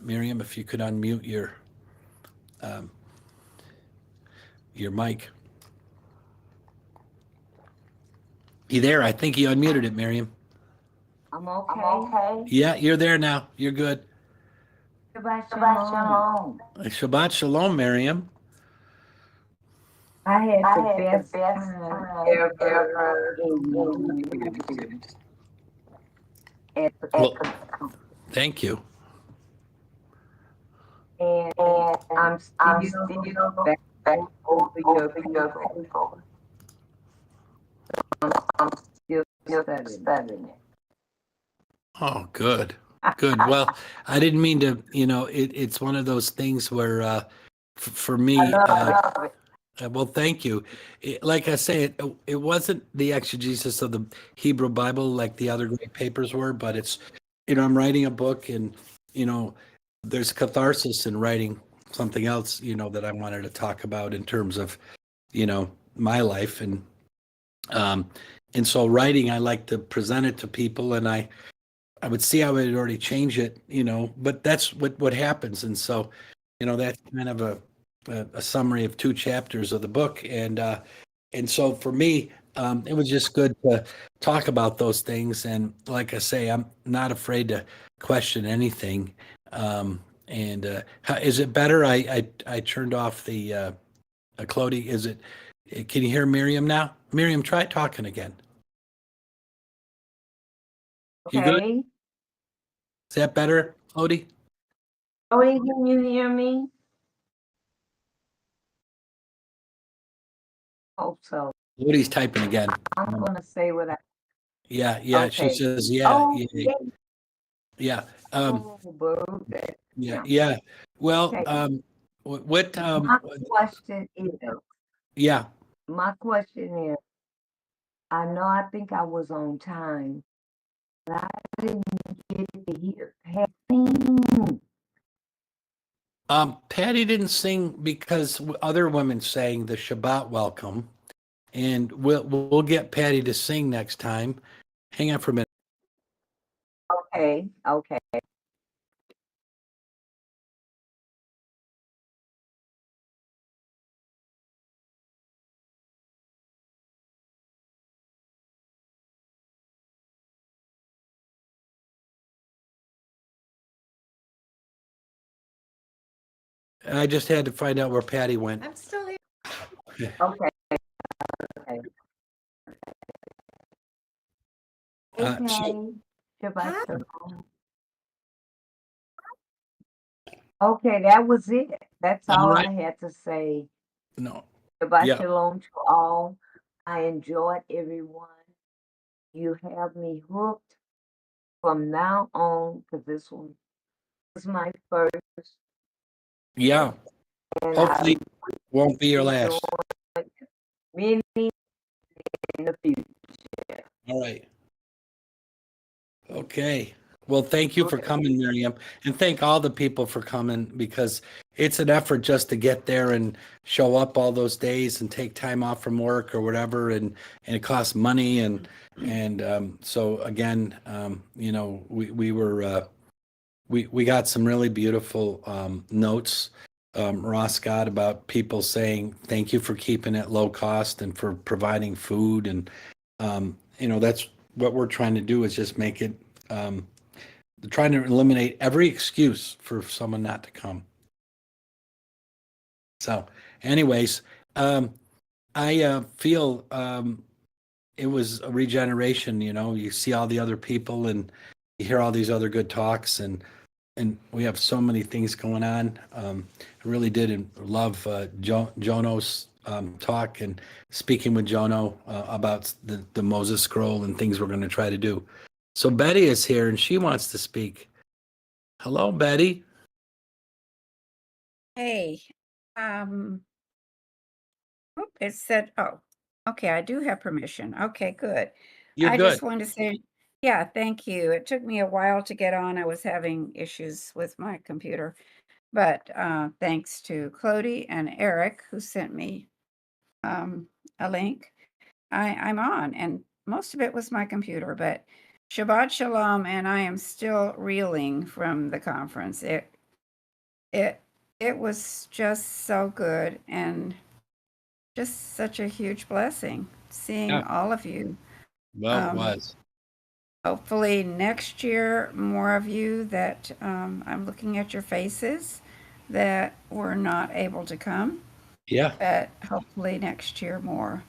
Miriam. If you could unmute your mic. You there? I think you unmuted it, Miriam. I'm okay. Yeah, you're there now. You're good. Shabbat shalom. Shabbat shalom, Miriam. I had the best time ever Well, thank you. and I'm still back over your people. I'm still studying it. Oh, good. Good. Well, I didn't mean to, it's one of those things where for me, I love it. well, thank you. Like I say, it wasn't the exegesis of the Hebrew Bible like the other great papers were, but it's, I'm writing a book, and, there's catharsis in writing something else, that I wanted to talk about in terms of, my life. And so writing, I like to present it to people, and I would see how it already change it, but that's what happens. And so, that's kind of a summary of 2 chapters of the book. And so for me, it was just good to talk about those things. And like I say, I'm not afraid to question anything. Is it better? I turned off the Clody. Can you hear Miriam now? Miriam, try talking again. You good? Okay. Is that better, Clody? Oh, can you hear me? Hope so. Cody's typing again. I'm gonna say what I. Yeah, she Okay. says, yeah, Oh, yeah, yeah. oh, boo. Yeah. Well, Okay. what, My question is, yeah, I think I was on time, but I didn't get to hear Patty. Patty didn't sing because other women sang the Shabbat welcome, and we'll get Patty to sing next time. Hang on for a minute. Okay. I just had to find out where Patty went. I'm still here. Okay. Hey, So- Patty. Shabbat Hi. shalom. Okay, that was it. That's all right. I had to say. No, Shabbat Yeah. shalom to all. I enjoyed everyone. You have me hooked from now on, because this one was my first, yeah. and Hopefully, won't be your I last. enjoyed many in the future. All right. Okay. Well, thank you for coming, Miriam, and thank all the people for coming, because it's an effort just to get there and show up all those days and take time off from work or whatever, and it costs money, and so again, we were we got some really beautiful notes. Ross got about people saying thank you for keeping it low cost and for providing food, and that's what we're trying to do, is just make it trying to eliminate every excuse for someone not to come. So anyways, I feel it was a regeneration. You see all the other people, and you hear all these other good talks, and and we have so many things going on. I really did love Jono's talk and speaking with Jono about the Moses scroll and things we're going to try to do. So Betty is here and she wants to speak. Hello, Betty. Hey, it said, oh, okay, I do have permission. Okay, good. You're I good. just wanted to say, yeah, thank you. It took me a while to get on. I was having issues with my computer, but thanks to Clody and Eric who sent me a link, I'm on, and most of it was my computer, but Shabbat Shalom, and I am still reeling from the conference. It it was just so good and just such a huge blessing seeing Yeah. all of you. Well, it Um, was. Hopefully next year, more of you that I'm looking at your faces that were not able to come, Yeah. but hopefully next year more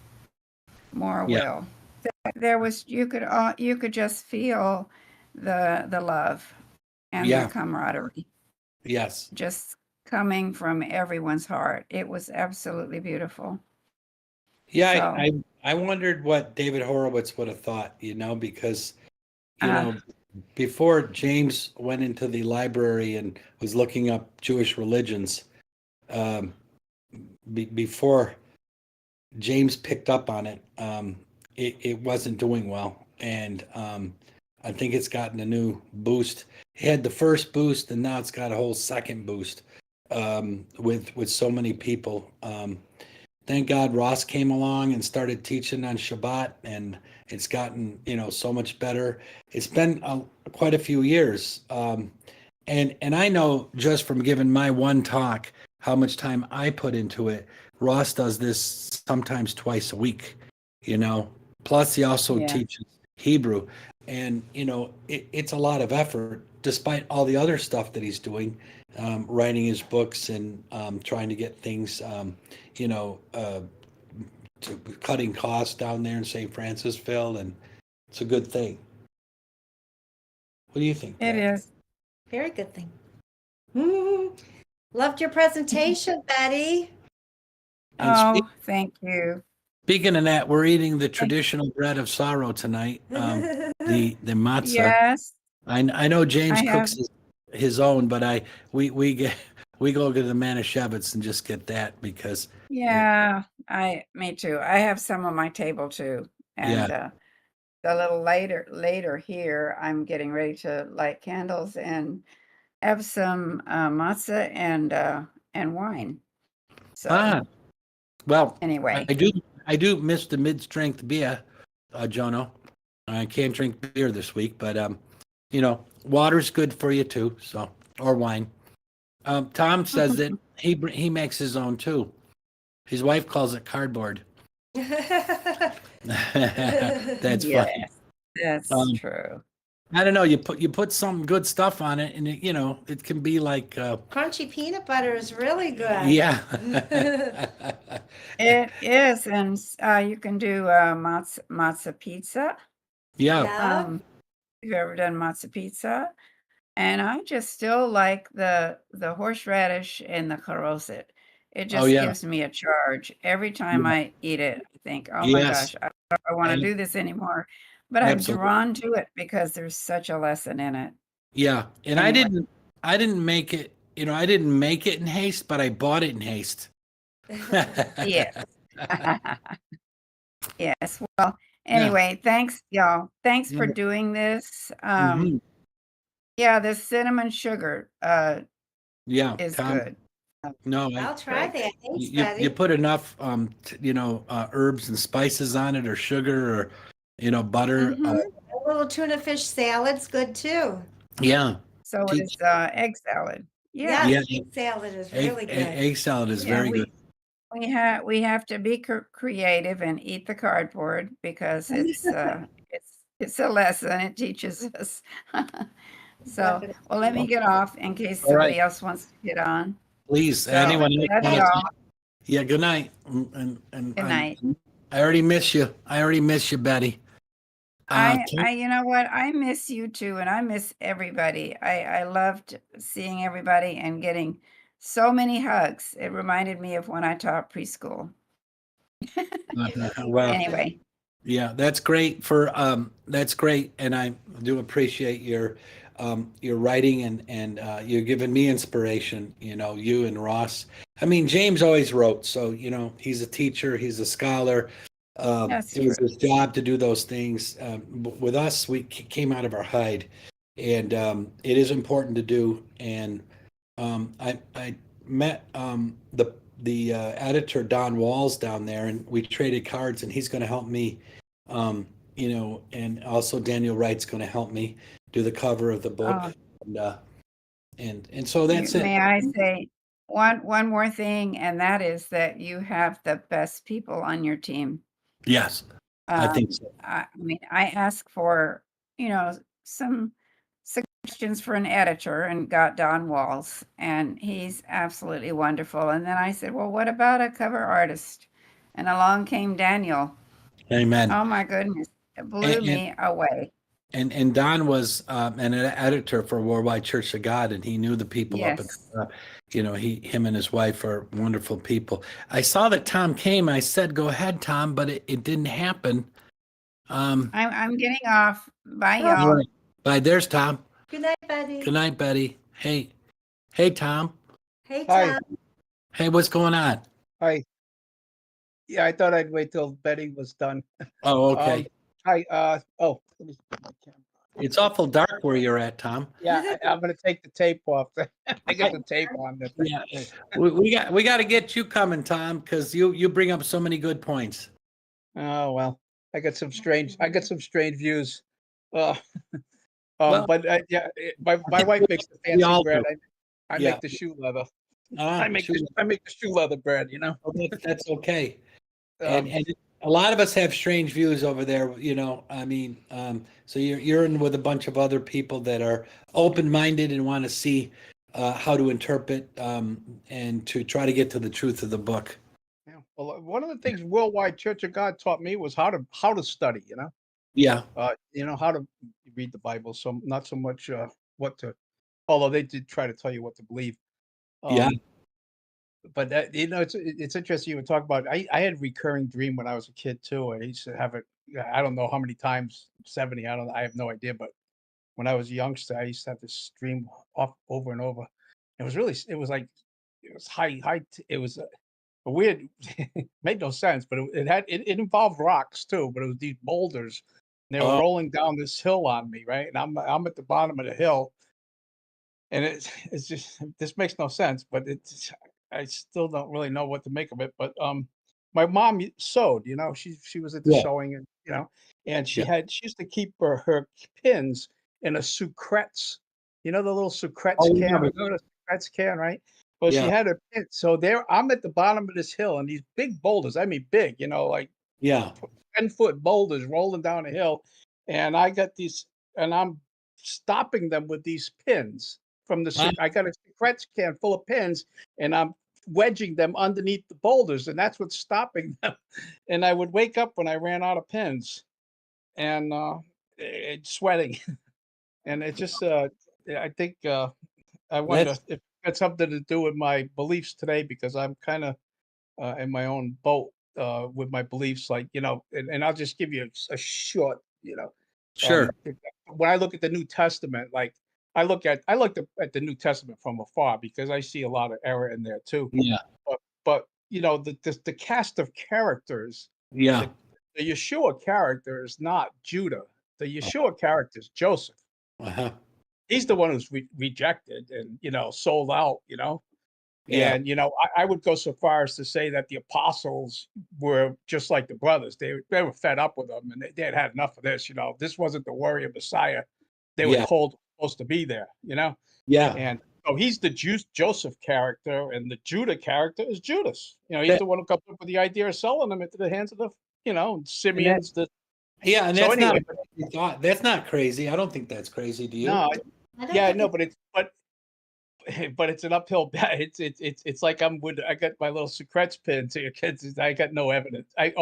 Yeah. will. There was you could just feel the love and the Yeah. camaraderie Yes. just coming from everyone's heart. It was absolutely beautiful. Yeah. So, I wondered what David Horowitz would have thought, because, uh, before James went into the library and was looking up Jewish religions, um, before James picked up on it, it wasn't doing well. And I think it's gotten a new boost. It had the first boost, and now it's got a whole second boost with so many people. Thank God Ross came along and started teaching on Shabbat, and it's gotten so much better. It's been quite a few years, and I know just from giving my one talk how much time I put into it. Ross does this sometimes twice a week, Plus he also yeah. teaches Hebrew, and it's a lot of effort, despite all the other stuff that he's doing, writing his books and trying to get things, to cutting costs down there in St. Francisville, and it's a good thing. What do you think, It Pat? is. Very good thing. Loved your presentation, Betty. And Oh, thank you. speaking of that, we're eating the traditional bread of sorrow tonight, the matzah. Yes, I know James I have. cooks his own, but we go to the Manischewitz and just get that because Yeah, me too. I have some on my table too. yeah. And a little later here, I'm getting ready to light candles and have some matzah and wine. So Well, anyway, I do miss the mid-strength beer, Jono. I can't drink beer this week, but water's good for you too. So, or wine. Tom says that he makes his own too. His wife calls it cardboard. That's funny. yes, that's Um, true. I don't know. You put some good stuff on it, and it can be like Crunchy peanut butter is really good. yeah. It is, and you can do matzah pizza. Yeah. Yeah. Have you ever done matzah pizza? And I just still like the horseradish and the karoset. It Oh just yeah. gives me a charge every time Yeah. I eat it. I think, oh my Yes. gosh, I don't want to Ab- do this anymore. But I'm Absolutely. drawn to it because there's such a lesson in it. Yeah. And Anyway, I didn't make it. I didn't make it in haste, but I bought it in haste. yes. Yes. Well, Yeah. anyway, thanks, y'all. Thanks for Yeah. doing this. Mhm. Yeah, the cinnamon sugar Yeah. is Tom. good. No, I'll try Great. that. Thanks, you Betty. put enough herbs and spices on it, or sugar, or butter. Mm-hmm. A little tuna fish salad's good too. Yeah. So Teach- is egg salad. Yeah. Yes, Yeah. egg salad is Egg, really good. egg salad is Yeah, very good. we have to be creative and eat the cardboard because it's a lesson. It teaches us. So, Definitely. well, let me get off in case All right. somebody else wants to get on. Please, So, anyone else love wanna y'all. talk? Yeah, good night. And Good night. I already miss you. I already miss you, Betty. you know what? I miss you too, and I miss everybody. I loved seeing everybody and getting so many hugs. It reminded me of when I taught preschool. Well, Anyway, yeah, that's great, and I do appreciate your writing and you're giving me inspiration. You know, you and Ross. I mean, James always wrote, so you know he's a teacher, he's a scholar. that's It true. was his job to do those things. With us, we came out of our hide, and it is important to do. And I met the editor Don Walls down there, and we traded cards, and he's going to help me. You know, and also Daniel Wright's going to help me do the cover of the book, Oh, and so that's it. may I say one more thing, and that is that you have the best people on your team. Yes, I think so. I mean, I asked for, some suggestions for an editor and got Don Walls, and he's absolutely wonderful. And then I said, well, what about a cover artist? And along came Daniel. Amen. Oh my goodness, it blew And, me away. and Don was an editor for Worldwide Church of God, and he knew the people up at Yes, you know, him and his wife are wonderful people. I saw that Tom came. I said, "Go ahead, Tom," but it didn't happen. I'm getting off. Bye, Oh, All y'all. right. Bye. There's Tom. good night, Betty. Good night, Betty. Hey, Tom. Hey, Hi. Tom. Hey, what's going on? Hi. Yeah, I thought I'd wait till Betty was done. Oh, okay. Hi. Oh, let me put my camera. It's awful dark where you're at, Tom. Yeah, I'm gonna take the tape off. I got the tape on the thing. Yeah, we got to get you coming, Tom, because you bring up so many good points. Oh well, I got some strange views. Uh, Well, but yeah, my wife makes the we all fancy bread. do. I Yeah. make the shoe leather. Ah, I make the shoe leather bread. You know. well, that's okay. Um, And a lot of us have strange views over there, you know. I mean, so you're in with a bunch of other people that are open-minded and want to see how to interpret and to try to get to the truth of the book. yeah. Well, one of the things Worldwide Church of God taught me was how to study. You know. Yeah, How to read the Bible. So not so much what to, although they did try to tell you what to believe. yeah, Um, but that, it's interesting you would talk about. I had recurring dream when I was a kid too. I used to have it. I don't know how many times, 70. I have no idea. But when I was a youngster, I used to have this dream off over and over. It was like it was it was a weird. Made no sense, but it involved rocks too. But it was these boulders. And they were oh, rolling down this hill on me, right? And I'm at the bottom of the hill, and it's just this makes no sense, but it's I still don't really know what to make of it. But my mom sewed, she was into yeah, sewing, and and yeah. she used to keep her pins in a sucrets, the little Oh, sucrets we can, remember. the sucrets can, right? Well, she Yeah, had a pin, so there I'm at the bottom of this hill, and these big boulders, I mean big, like yeah. 10-foot boulders rolling down a hill, and I got these, and I'm stopping them with these pins from Ah, I got a Secrets can full of pins, and I'm wedging them underneath the boulders, and that's what's stopping them. And I would wake up when I ran out of pins, and sweating, and it just I think I wonder that's if it's something to do with my beliefs today, because I'm kind of in my own boat with my beliefs, like and I'll just give you a short, sure. when I look at the New Testament, like I look at the New Testament from afar because I see a lot of error in there too. Yeah, But the cast of characters, yeah. the the Yeshua character is not Judah. The Yeshua character is Joseph. Uh-huh. He's the one who's rejected and sold out. Yeah, And I would go so far as to say that the apostles were just like the brothers. They were fed up with them, and they had had enough of this. This wasn't the warrior Messiah they were yeah, told was supposed to be there. yeah. And so he's the Joseph character, and the Judah character is Judas. He's That, the one who comes up with the idea of selling them into the hands of the and that, Simeons. yeah, and So that's not anyway, a crazy thought. That's not crazy. I don't think that's crazy. Do you? no, I don't yeah, think no, but it's an uphill battle. It's like I got my little secrets pin to your kids. I got no evidence. I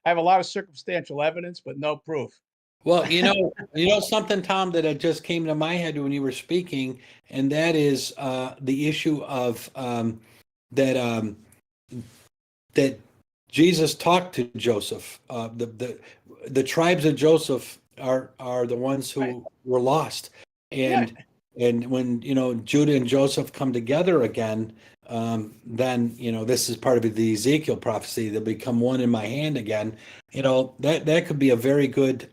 have a lot of circumstantial evidence, but no proof. Well, you know something, Tom, that it just came to my head when you were speaking, and that is the issue of that that Jesus talked to Joseph. The tribes of Joseph are the ones Right. who were lost, Yeah. and when Judah and Joseph come together again, then this is part of the Ezekiel prophecy. They'll become one in my hand again. That could be a very good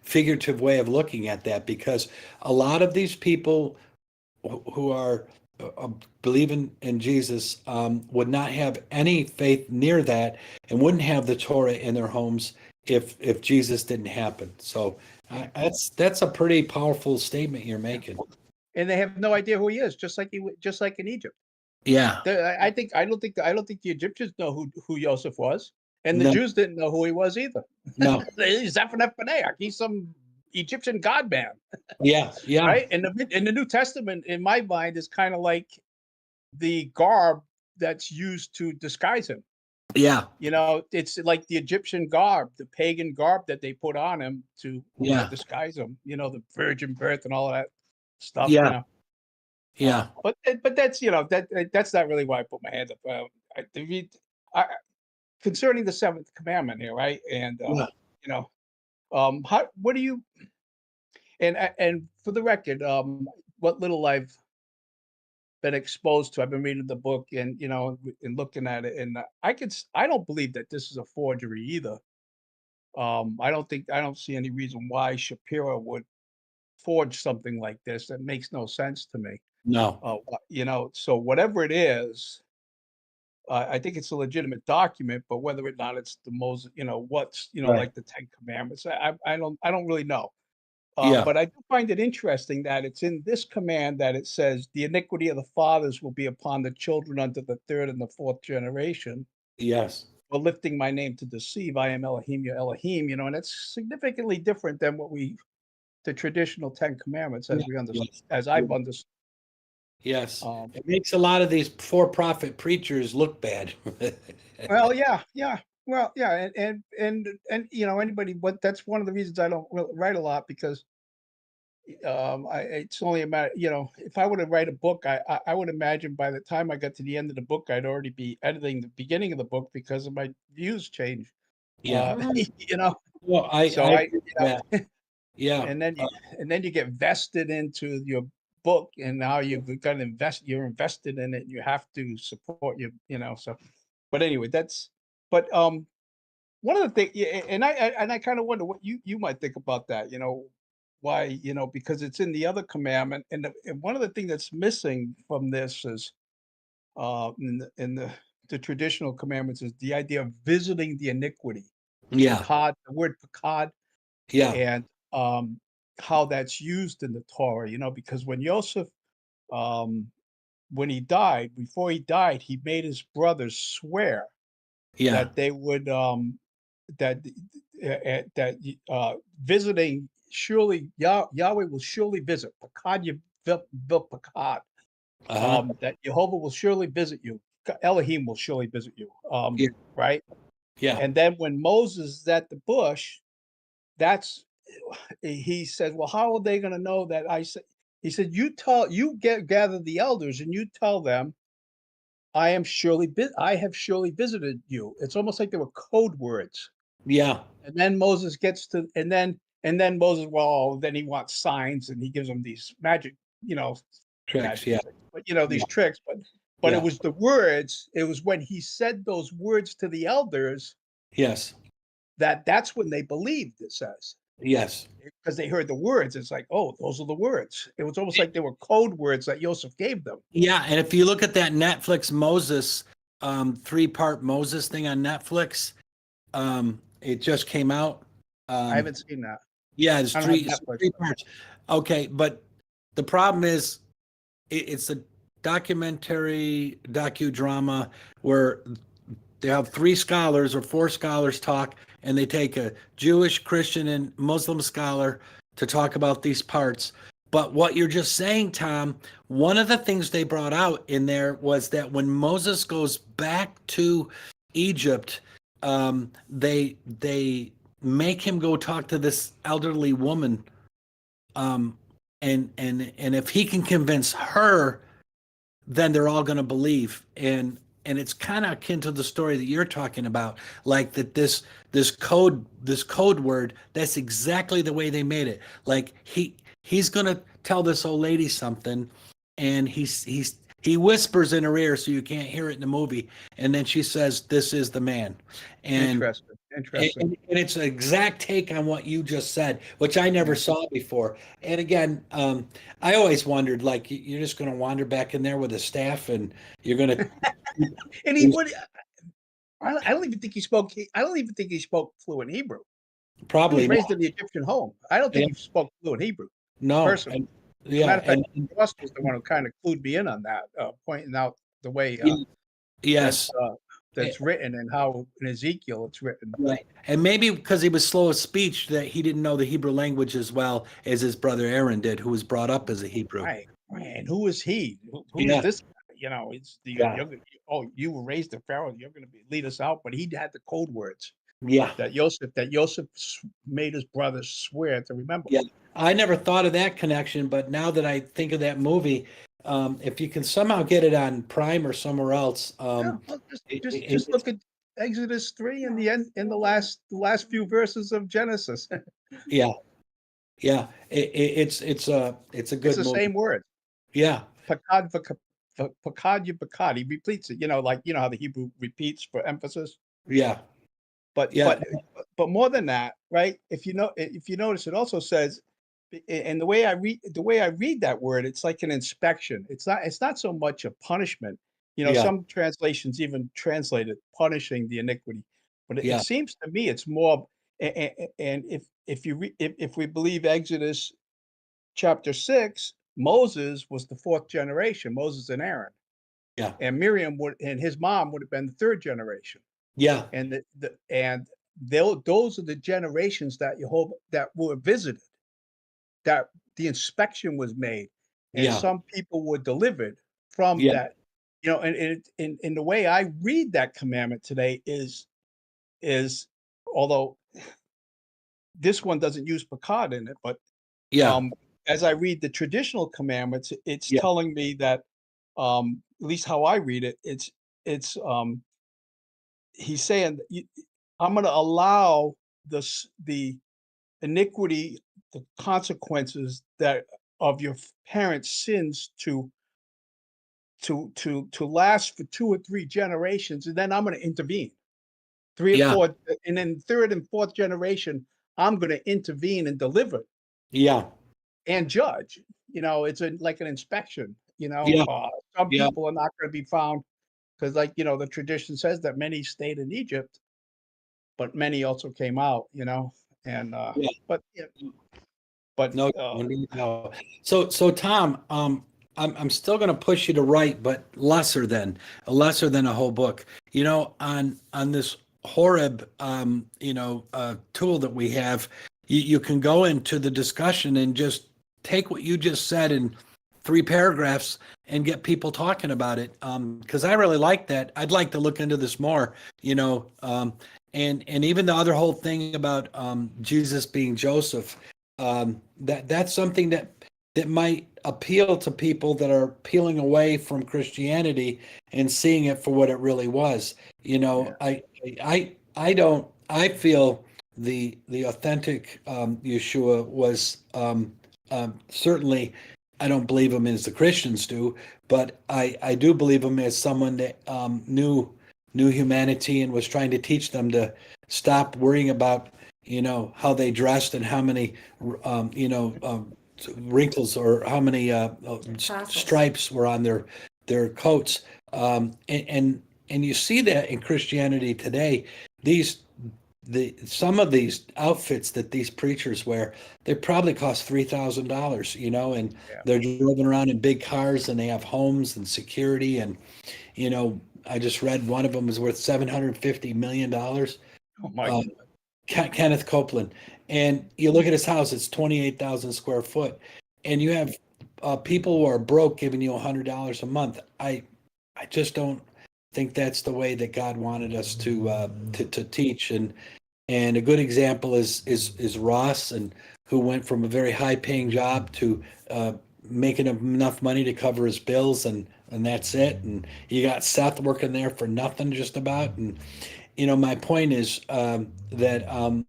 figurative way of looking at that, because a lot of these people who are believing in Jesus would not have any faith near that, and wouldn't have the Torah in their homes if Jesus didn't happen. So that's a pretty powerful statement you're making. And they have no idea who he is, just like just like in Egypt. Yeah. I don't think the Egyptians know who Joseph was, and the No. Jews didn't know who he was either. No. He's Zephaniah Paneah. He's some Egyptian god man, Yeah. Yeah. right? And the New Testament, in my mind, is kind of like the garb that's used to disguise him. Yeah. It's like the Egyptian garb, the pagan garb that they put on him to Yeah. disguise him. The virgin birth and all of that stuff. Yeah. Yeah. But that's that's not really why I put my hand up. I, concerning the seventh commandment here, right? And Yeah. how what do you and for the record, what little I've been exposed to, I've been reading the book and and looking at it, and I don't believe that this is a forgery either. I don't see any reason why Shapiro would forge something like this. That makes no sense to me. No. So whatever it is, I think it's a legitimate document, but whether or not it's the most, what's, Right. like the Ten Commandments, I don't really know. Yeah. But I do find it interesting that it's in this command that it says the iniquity of the fathers will be upon the children unto the third and the fourth generation. Yes. For lifting my name to deceive, I am Elohim, your Elohim, and it's significantly different than the traditional Ten Commandments as Yeah. we understand, Yes. as I've understood. Yes. Um, It makes a lot of these for-profit preachers look bad. Well, yeah. Well, yeah, and anybody, but that's one of the reasons I don't write a lot because it's only a matter, if I were to write a book, I would imagine by the time I got to the end of the book, I'd already be editing the beginning of the book because of my views change. Yeah. You know, Well, I so I I, agree with that. Yeah. and then you get vested into your book, and now you've got to you're invested in it, and you have to support so. But anyway, but one of the things, and I kind of wonder what you might think about that. Why? Because it's in the other commandment, and one of the things that's missing from this is in the traditional commandments is the idea of visiting the iniquity. Yeah. The word pakad, Yeah. and how that's used in the Torah. Because when Joseph, um, when he died, before he died, he made his brothers swear Yeah. that they would that visiting surely Yahweh will surely visit. Pakad Pakad. Uh-huh. That Jehovah will surely visit you. Elohim will surely visit you. Yeah. Right. Yeah. And then when Moses is at the bush, that's he said, well, how are they going to know that I said? He said, gather the elders and you tell them I have surely visited you. It's almost like they were code words. Yeah. And then Moses gets to, and then Moses, well, then he wants signs, and he gives them these magic, Tricks. magic Yeah. tricks, but Yeah. these tricks. But Yeah. it was the words. It was when he said those words to the elders Yes. that's when they believed. It says Yes. because they heard the words. It's like, oh, those are the words. It was almost like they were code words that Joseph gave them. Yeah. And if you look at that Netflix Moses, 3-part Moses thing on Netflix, it just came out. I haven't seen that. Yeah, it's I don't have it's Netflix. 3 parts. Okay, but the problem is it's a docudrama where they have 3 scholars or 4 scholars talk, and they take a Jewish, Christian, and Muslim scholar to talk about these parts. But what you're just saying, Tom, one of the things they brought out in there was that when Moses goes back to Egypt, they make him go talk to this elderly woman, um, and if he can convince her, then they're all going to believe. And it's kind of akin to the story that you're talking about, like that this code word, that's exactly the way they made it. Like he's going to tell this old lady something, and he whispers in her ear so you can't hear it in the movie, and then she says, "This is the man," and Interesting. Interesting. and it's an exact take on what you just said, which I never saw before. And again, I always wondered, like, you're just going to wander back in there with a staff, and you're going to And he would. I don't even think he spoke. I don't even think he spoke fluent Hebrew. He probably was raised not. in the Egyptian home. I don't think he spoke fluent Hebrew. No. Personally. And, As a yeah, matter of fact, and Ross was the one who kind of clued me in on that, pointing out the way yes, that's written and how in Ezekiel it's written. right. And maybe because he was slow of speech, that he didn't know the Hebrew language as well as his brother Aaron did, who was brought up as a Hebrew. Right. And who is he? Who Yeah. is this guy? You know, it's the Yeah. you were raised a Pharaoh. You're going to lead us out, but he had the code words Yeah. that Joseph made his brothers swear to remember. Yeah. I never thought of that connection, but now that I think of that movie, if you can somehow get it on Prime or somewhere else, Yeah, well, it- just look at Exodus 3 in the end, in the last few verses of Genesis. yeah, yeah, it's a It's good the movie. same word. Yeah, Pakad Pakad, he repeats it. You know, like how the Hebrew repeats for emphasis. yeah, But yeah, more than that, right? If you notice, it also says, and the way I read that word, it's like an inspection. It's not so much a punishment. You know, yeah, some translations even translate it punishing the iniquity, but it yeah, seems to me it's more. And if we believe Exodus chapter 6, Moses was the fourth generation, Moses and Aaron, yeah, and Miriam and his mom would have been the third generation. yeah, And those are the generations that were visited, that the inspection was made, and yeah, some people were delivered from yeah, that. You know, and in the way I read that commandment today is although this one doesn't use pakad in it, but yeah, as I read the traditional commandments, it's yeah, telling me that at least how I read it, it's he's saying I'm going to allow the iniquity, the consequences that of your parents' sins to last for 2 or 3 generations, and then I'm going to intervene. Three or yeah, four, and then third and fourth generation, I'm going to intervene and deliver yeah, and judge. You know, it's like an inspection. yeah, Some yeah, people are not going to be found because, like the tradition says that many stayed in Egypt, but many also came out. And yeah. but yeah, but No, no. So Tom, I'm still going to push you to write, but lesser than a whole book. On this Horeb, tool that we have, you can go into the discussion and just take what you just said in 3 paragraphs and get people talking about it. Because I really like that. I'd like to look into this more. And even the other whole thing about Jesus being Joseph. That's something that might appeal to people that are peeling away from Christianity and seeing it for what it really was. Yeah. I feel the authentic Yeshua was certainly. I don't believe him as the Christians do, but I do believe him as someone that knew humanity and was trying to teach them to stop worrying about how they dressed and how many wrinkles or how many stripes were on their coats, and you see that in Christianity today. Some of these outfits that these preachers wear, they probably cost $3,000, and Yeah. they're driving around in big cars and they have homes and security, and I just read one of them is worth $750 million. Oh my uh, Kenneth Copeland. And you look at his house, it's 28,000 square foot. And you have people who are broke giving you $100 a month. I just don't think that's the way that God wanted us to teach. And And a good example is Ross, and who went from a very high paying job to making enough money to cover his bills, and that's it. And you got Seth working there for nothing just about. And my point is that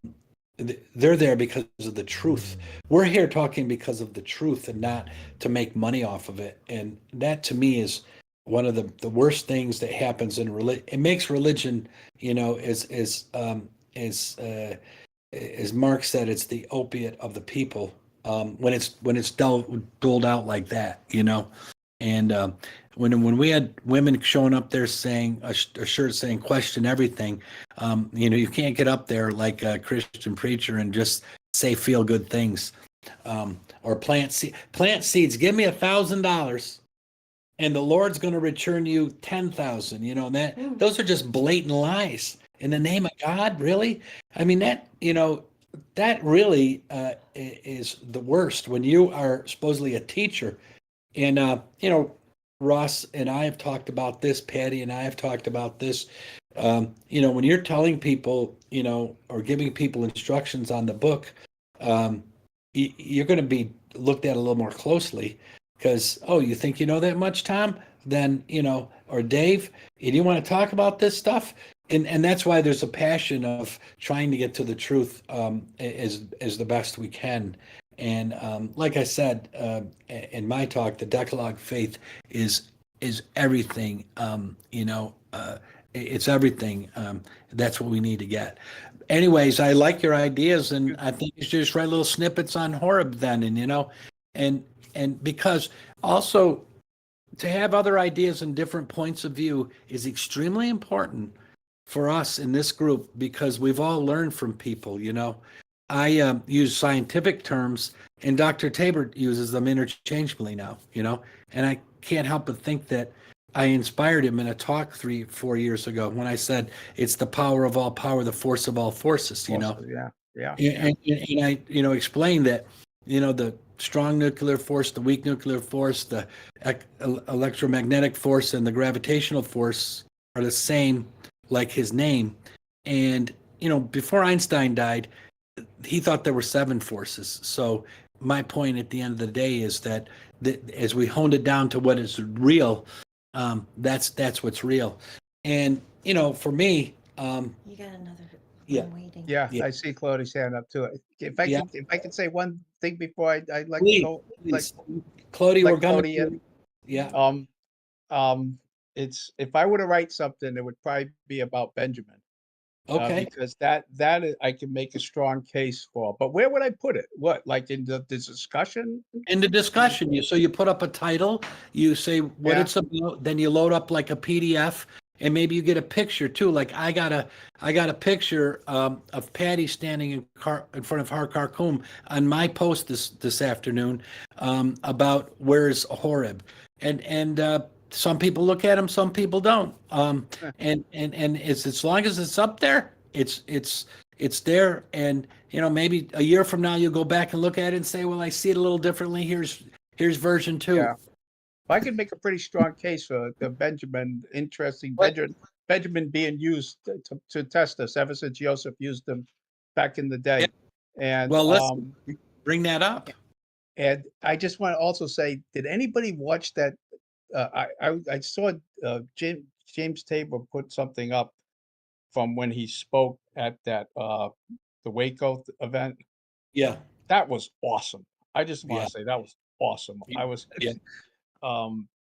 they're there because of the truth. We're here talking because of the truth and not to make money off of it. And that to me is one of the worst things that happens in religion. It makes religion, as Mark said, it's the opiate of the people when it's doled out like that. And when we had women showing up there saying a shirt saying "question everything," you can't get up there like a Christian preacher and just say feel good things, or plant seeds. Give me $1,000, and the Lord's going to return you 10,000. And those are just blatant lies in the name of God. Really, I mean that really is the worst when you are supposedly a teacher. And Ross and I have talked about this. Patty and I have talked about this. When you're telling people, or giving people instructions on the book, you're going to be looked at a little more closely because, oh, you think you know that much, Tom? Then, or Dave, and you want to talk about this stuff? And that's why there's a passion of trying to get to the truth as the best we can. And like I said in my talk, the Decalogue faith is everything. It's everything. That's what we need to get. Anyways, I like your ideas, and I think you should just write little snippets on Horeb then, and because also to have other ideas and different points of view is extremely important for us in this group because we've all learned from people. I use scientific terms, and Dr. Tabor uses them interchangeably now, and I can't help but think that I inspired him in a talk 3-4 years ago when I said it's the power of all power, the force of all forces, Also, yeah. And I, explained that, the strong nuclear force, the weak nuclear force, the electromagnetic force, and the gravitational force are the same, like his name. And, before Einstein died, he thought there were 7 forces. So my point at the end of the day is that as we honed it down to what is real, that's what's real. And for me, You got another Yeah. one waiting. Yeah, Yeah. I see Claudia's hand up too. Yeah. If I could say one thing before I like please, go like please. Claudia, we're gonna Claudia, yeah. it's if I were to write something, it would probably be about Benjamin. Okay. Because I can make a strong case for. But where would I put it? What, like in the discussion? In the discussion, you put up a title, you say what Yeah. it's about, then you load up like a PDF, and maybe you get a picture too. Like I got a picture of Patty standing in front of Har Khartoum on my post this afternoon about where's Horeb, and some people look at them, some people don't. And it's as long as it's up there, it's there. And maybe a year from now you'll go back and look at it and say, well, I see it a little differently. Here's version 2. Yeah. I could make a pretty strong case for the Benjamin, What? Benjamin being used to test us ever since Joseph used them back in the day. And Well, listen, bring that up. and I just want to also say, did anybody watch that? I saw James Tabor put something up from when he spoke at that the Waco event. Yeah. That was awesome. I just want Yeah. to say that was awesome. I was Yeah.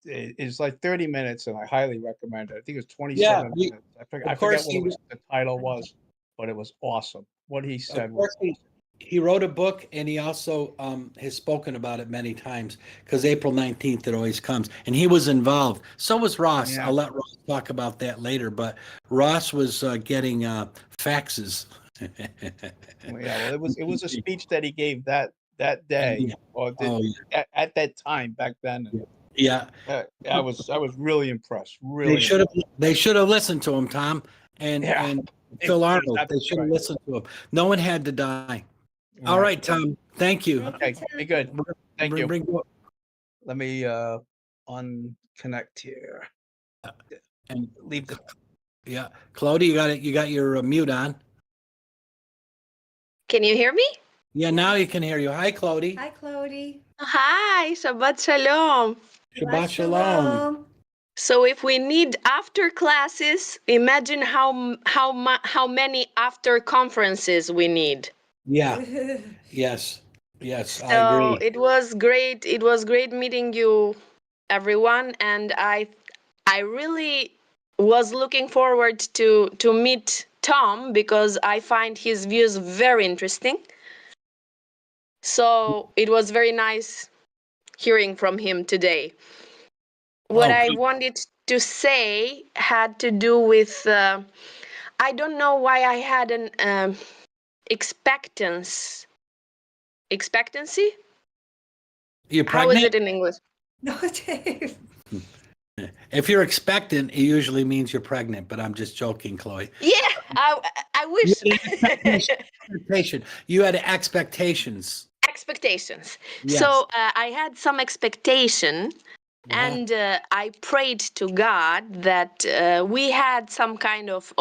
it's like 30 minutes and I highly recommend it. I think it was 27 Yeah, minutes. I forget course what the title was, but it was awesome. What he said Of was course, he wrote a book, and he also has spoken about it many times because April 19th it always comes, and he was involved. So was Ross. Yeah. I'll let Ross talk about that later. But Ross was getting faxes. well, it was a speech that he gave that day Yeah. or Oh at that time back then. yeah. I was really impressed. Really, They should have listened to him, Tom, and Yeah. and Phil It- Arnold. that's They should have right. listened to him. No one had to die. All right, Tom. Thank you. Okay, be good. Thank you. Bring- Let me unconnect here. And Leave the yeah, Claudia, you got it. You got your mute on. Can you hear me? Yeah, now you can hear you. Hi, Clody. Hi, Clody. Hi, Shabbat Shalom. Shabbat shalom. So if we need after classes, imagine how many after conferences we need. Yeah. Yes. Yes, I So agree. it was great. It was great meeting you, everyone, and I really was looking forward to meet Tom because I find his views very interesting. So it was very nice hearing from him today. What Oh, I good. wanted to say had to do with I don't know why I had an expectancy. You're How is pregnant? it in English? No, Dave. If you're expectant, it usually means you're pregnant, but I'm just joking, Chloe. Yeah, I You wish. had an expectation. You had expectations. Expectations. Yes. So I had some expectation, Uh-huh. and I prayed to God that we had some kind of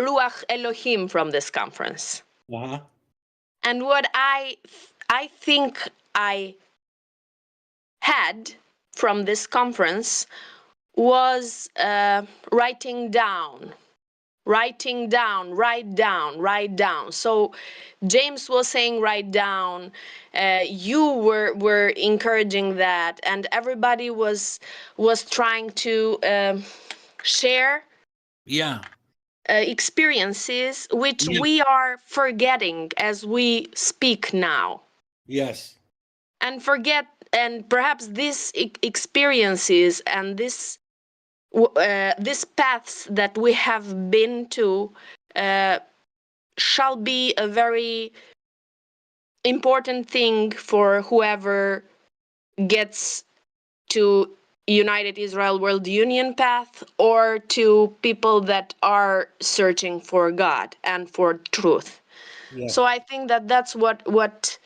Ruach Elohim from this conference. Uh-huh. And what I think I had from this conference was writing down. Write down. So James was saying write down. You were encouraging that, and everybody was trying to share Yeah. experiences which Yeah. we are forgetting as we speak now. Yes. And forget, and perhaps these experiences and these paths that we have been to shall be a very important thing for whoever gets to United Israel World Union path, or to people that are searching for God and for truth. Yeah. So I think that that's what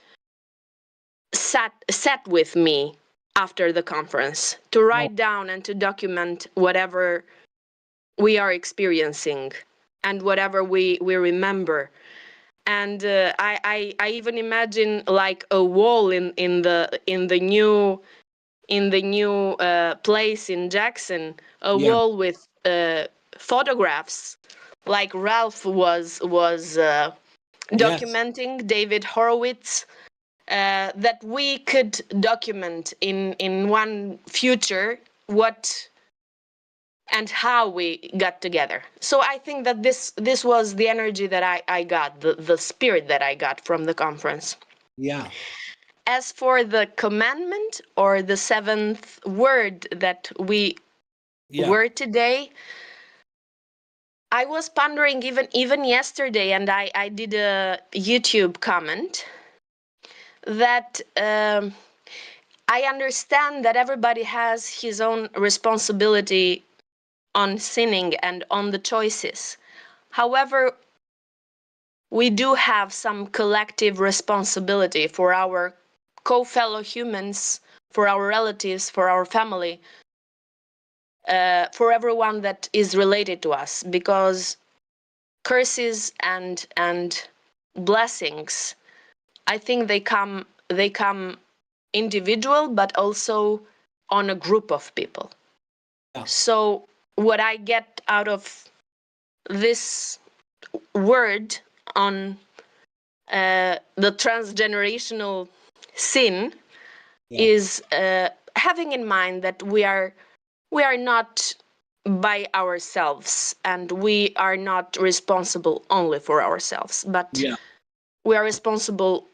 sat with me after the conference, to write down and to document whatever we are experiencing and whatever we remember. And I even imagine like a wall in the new place in Jackson, a Yeah. wall with photographs, like Ralph was Yes. documenting, David Horowitz, that we could document in one future what and how we got together. So I think that this was the energy that I got, the spirit that I got from the conference. Yeah. As for the commandment or the seventh word that we Yeah. were today, I was pondering even yesterday, and I did a YouTube comment that I understand that everybody has his own responsibility on sinning and on the choices. However, we do have some collective responsibility for our co-fellow humans, for our relatives, for our family, for everyone that is related to us, because curses and blessings, I think they come individual, but also on a group of people. Yeah. So what I get out of this word on the transgenerational sin Yeah. is having in mind that we are not by ourselves, and we are not responsible only for ourselves, but Yeah. we are responsible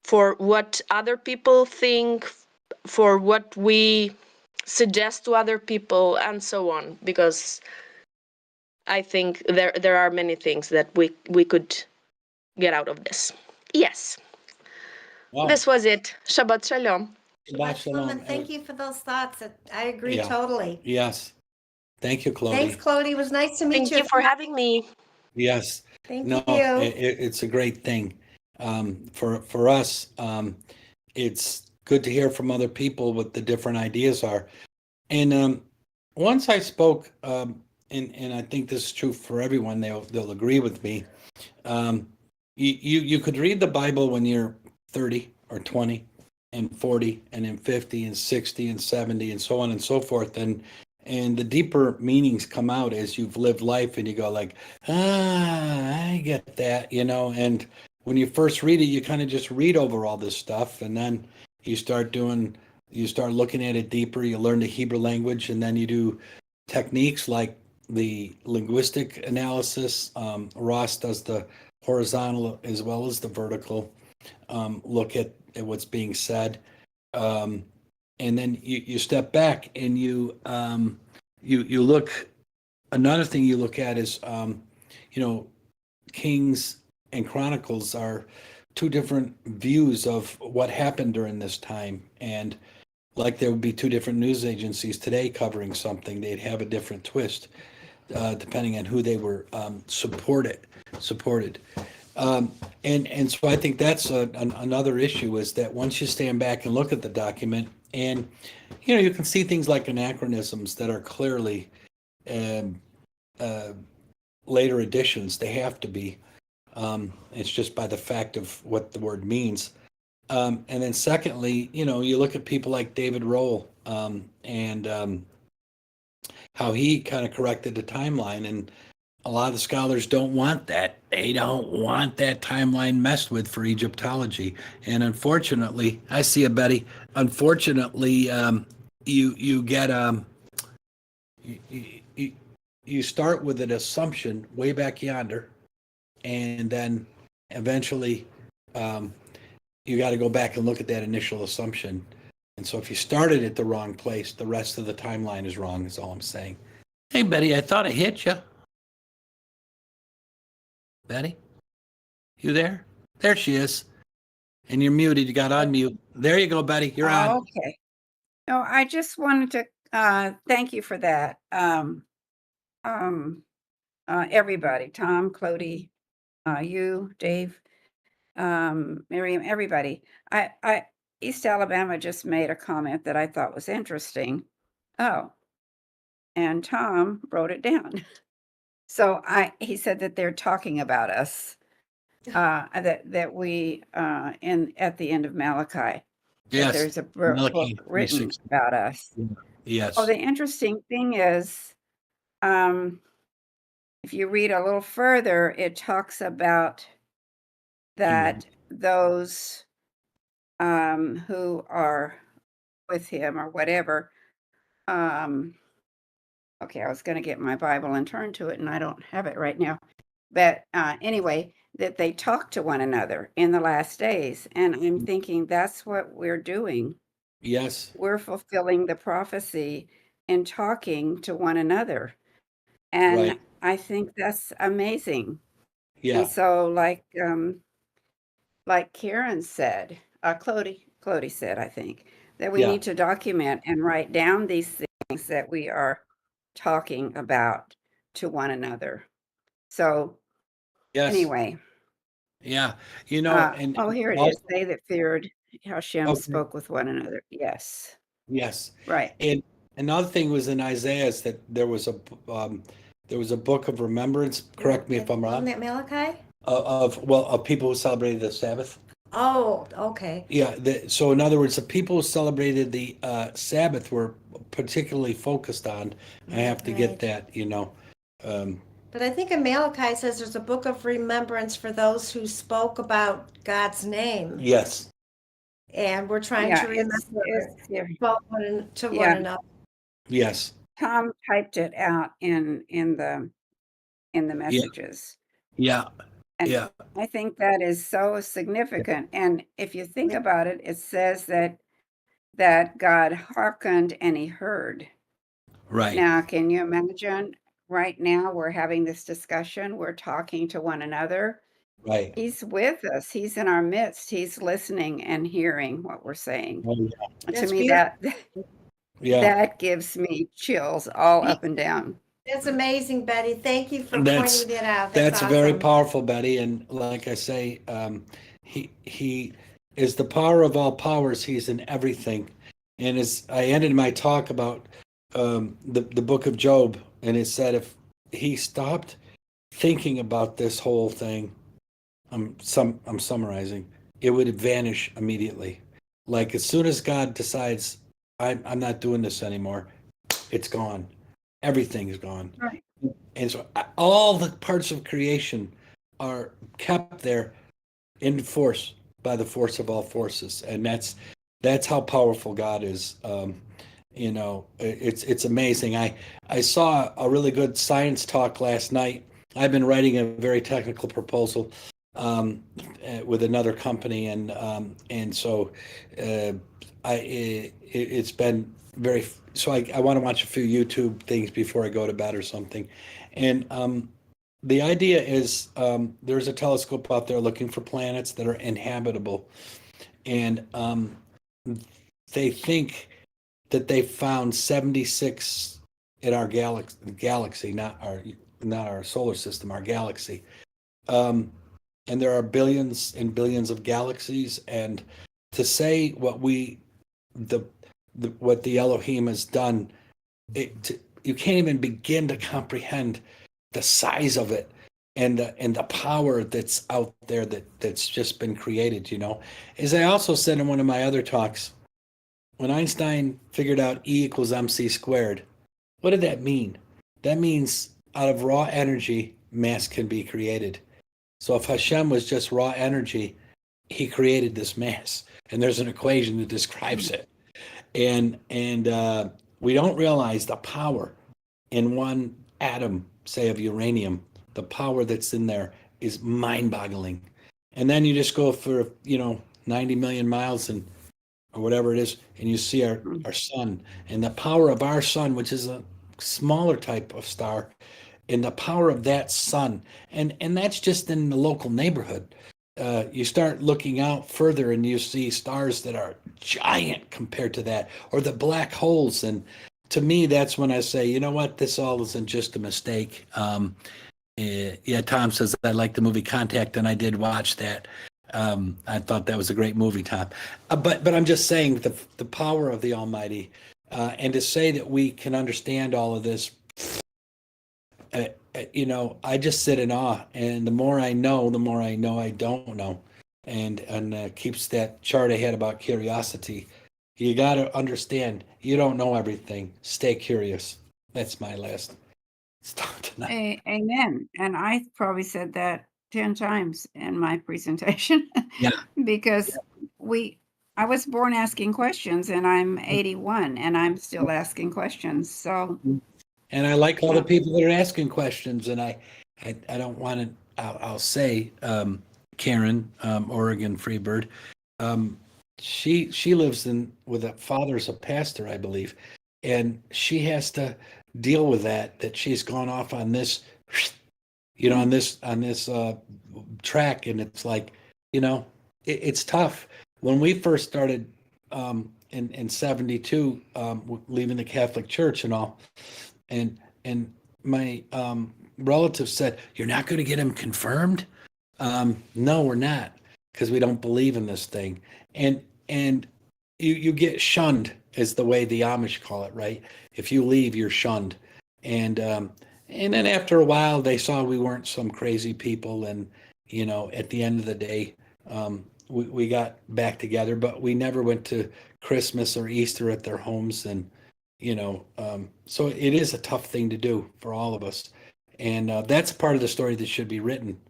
for what other people think, for what we suggest to other people, and so on, because I think there are many things that we could get out of this. Yes, Wow. this was it. Shabbat Shalom. Shabbat shalom. And thank you for those thoughts. I agree Yeah. totally. Yes. Thank you, Chloe. Thanks, Clody. It was nice to meet Thank you. you for having me. Yes. Thank No, you. it's a great thing. For us, it's good to hear from other people what the different ideas are. And once I spoke and I think this is true for everyone. They'll agree with me. Um, you could read the Bible when you're 30 or 20 and 40 and then 50 and 60 and 70 and so on and so forth, and the deeper meanings come out as you've lived life, and you go like, I get that, and when you first read it, you kind of just read over all this stuff, and then you start looking at it deeper. You learn the Hebrew language, and then you do techniques like the linguistic analysis. Ross does the horizontal as well as the vertical look at what's being said. And then you step back and you look. Another thing you look at is Kings and Chronicles are two different views of what happened during this time, and like there would be two different news agencies today covering something, they'd have a different twist depending on who they were supported. And so I think that's another issue, is that once you stand back and look at the document, and you can see things like anachronisms that are clearly later additions. They have to be. It's just by the fact of what the word means. And then secondly, you look at people like David Rohl and how he kind of corrected the timeline, and a lot of the scholars don't want that. They don't want that timeline messed with for Egyptology. And unfortunately, I see it, Betty. Unfortunately, you get you start with an assumption way back yonder, and then eventually you got to go back and look at that initial assumption. And so if you started at the wrong place, the rest of the timeline is wrong, is all I'm saying. Hey, Betty, I thought I hit you. Betty? You there? There she is. And you're muted. You got on mute. There you go, Betty. You're on. Okay. No, I just wanted to thank you for that. Everybody, Tom, Clody, you, Dave, Miriam, everybody. East Alabama just made a comment that I thought was interesting. Oh, and Tom wrote it down. So he said that they're talking about us, that we at the end of Malachi, that Yes. there's a Malachi book written 3:16. about us. Yes. Oh, the interesting thing is, if you read a little further, it talks about that those who are with him or whatever. Okay, I was going to get my Bible and turn to it, and I don't have it right now. But anyway, that they talk to one another in the last days. And I'm thinking that's what we're doing. Yes. We're fulfilling the prophecy in talking to one another. And Right. I think that's amazing. Yeah. And so like Karen said, Clody said, I think, that we Yeah. need to document and write down these things that we are talking about to one another. So Yes. anyway, Yeah. And oh, here it is. They that feared Hashem Okay. spoke with one another. Yes, Yes. right. And another thing was in Isaiah is that there was a book of remembrance. Correct me if I'm Wasn't wrong. that Malachi? Of people who celebrated the Sabbath. Oh, okay. Yeah. So in other words, the people who celebrated the Sabbath were particularly focused on. I have to get Right. that. But I think in Malachi it says there's a book of remembrance for those who spoke about God's name. Yes. And we're trying Yeah, to remember it's here. about one Yeah. another. Yes. Tom typed it out in the messages. Yeah. And Yeah. I think that is so significant. And if you think about it, it says that God hearkened and he heard. Right. Now, can you imagine right now we're having this discussion, we're talking to one another. Right. He's with us. He's in our midst. He's listening and hearing what we're saying. Oh, yeah. And to That's me, Yeah. that gives me chills all up and down. That's amazing, Betty. Thank you for That's- pointing that out. That's very awesome. powerful, Betty. And like I say, he is the power of all powers. He's in everything. And as I ended my talk about the book of Job, And it said if he stopped thinking about this whole thing, I'm summarizing, it would vanish immediately. Like as soon as God decides I'm not doing this anymore, it's gone. Everything is gone. Right. And so all the parts of creation are kept there in force by the force of all forces, and that's how powerful God is. It's amazing. I saw a really good science talk last night. I've been writing a very technical proposal with another company, and so it's been very. So I want to watch a few YouTube things before I go to bed or something, and the idea is there's a telescope out there looking for planets that are inhabitable, and they think that they found 76 in our galaxy, not our solar system, our galaxy. And there are billions and billions of galaxies, and to say what what the Elohim has done, you can't even begin to comprehend the size of it and the power that's out there that's just been created. As I also said in one of my other talks, when Einstein figured out E equals mc squared, what did that mean? That means out of raw energy, mass can be created. So if Hashem was just raw energy, he created this mass, and there's an equation that describes it. And we don't realize the power in one atom, say of uranium. The power that's in there is mind-boggling. And then you just go for 90 million miles or whatever it is, and you see our sun and the power of our sun, which is a smaller type of star, and the power of that sun, and that's just in the local neighborhood. You start looking out further and you see stars that are giant compared to that, or the black holes. And to me, that's when I say, you know what, this all isn't just a mistake. Yeah, Tom says I like the movie Contact, and I did watch that. I thought that was a great movie, Tom. But I'm just saying the power of the Almighty, and to say that we can understand all of this. I just sit in awe, and the more I know I don't know, and keeps that chart ahead about curiosity. You got to understand, you don't know everything. Stay curious. That's my last stop tonight. Amen. And I probably said that 10 times in my presentation. Yeah. Because I was born asking questions, and I'm 81 and I'm still asking questions. So, And I like all the people that are asking questions, and I don't want to. I'll say Karen, Oregon Freebird. She lives with a father's a pastor, I believe, and she has to deal with that she's gone off on this, on this track, and it's like, it's tough. When we first started in 72, leaving the Catholic Church and all, and my relative said, "You're not going to get him confirmed?" No, we're not, because we don't believe in this thing. And you get shunned, is the way the Amish call it, right? If you leave, you're shunned. And then after a while, they saw we weren't some crazy people, and at the end of the day, we got back together, but we never went to Christmas or Easter at their homes, and so it is a tough thing to do for all of us, and that's part of the story that should be written.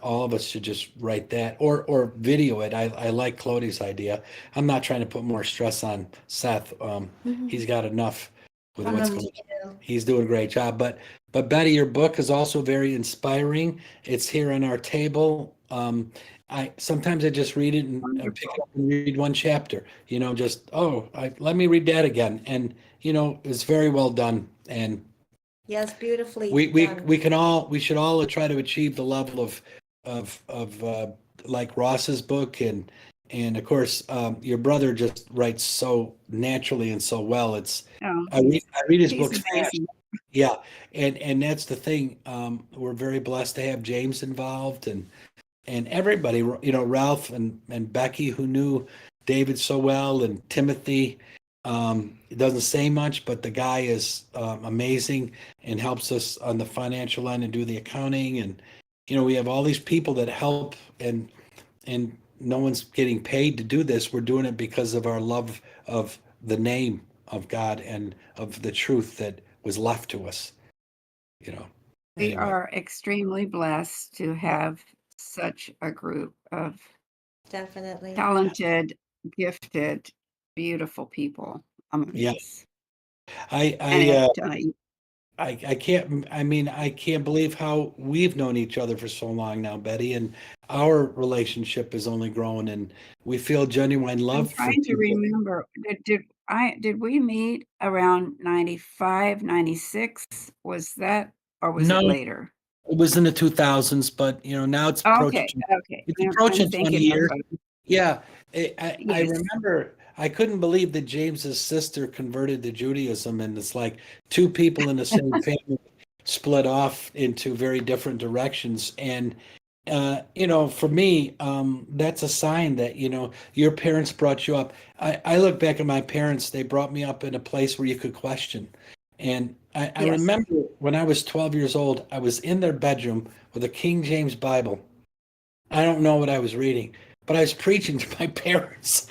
All of us should just write that or video it. I like Claudia's idea. I'm not trying to put more stress on Seth. He's got enough with what's going on. He's doing a great job. But Betty, your book is also very inspiring. It's here on our table. I sometimes I just read it and pick it up and read one chapter. Let me read that again. And it's very well done. And Yes, beautifully done. we should all try to achieve the level of like Ross's book, and of course your brother just writes so naturally and so well. I read his books fast. Yeah, and that's the thing. We're very blessed to have James involved, and everybody, Ralph and Becky, who knew David so well, and Timothy. It doesn't say much, but the guy is amazing and helps us on the financial end and do the accounting. And we have all these people that help, and no one's getting paid to do this. We're doing it because of our love of the name of God and of the truth that was left to us. We Anyway. are extremely blessed to have such a group of Definitely. talented, gifted, beautiful people among Yeah. us. I And I can't, I mean, I can't believe how we've known each other for so long now, Betty, and our relationship is only growing, and we feel genuine I'm love for trying to people. remember, did we meet around 95, 96? Was that, or was it No, later? it was in the 2000s, but now it's Okay, approaching, okay. it's I'm approaching 20 thinking of years. Yeah, I yes. remember, I couldn't believe that James's sister converted to Judaism, and it's like two people in the same family split off into very different directions. And for me, that's a sign that your parents brought you up. I look back at my parents; they brought me up in a place where you could question. And I Yes. remember when I was 12 years old, I was in their bedroom with a King James Bible. I don't know what I was reading, but I was preaching to my parents.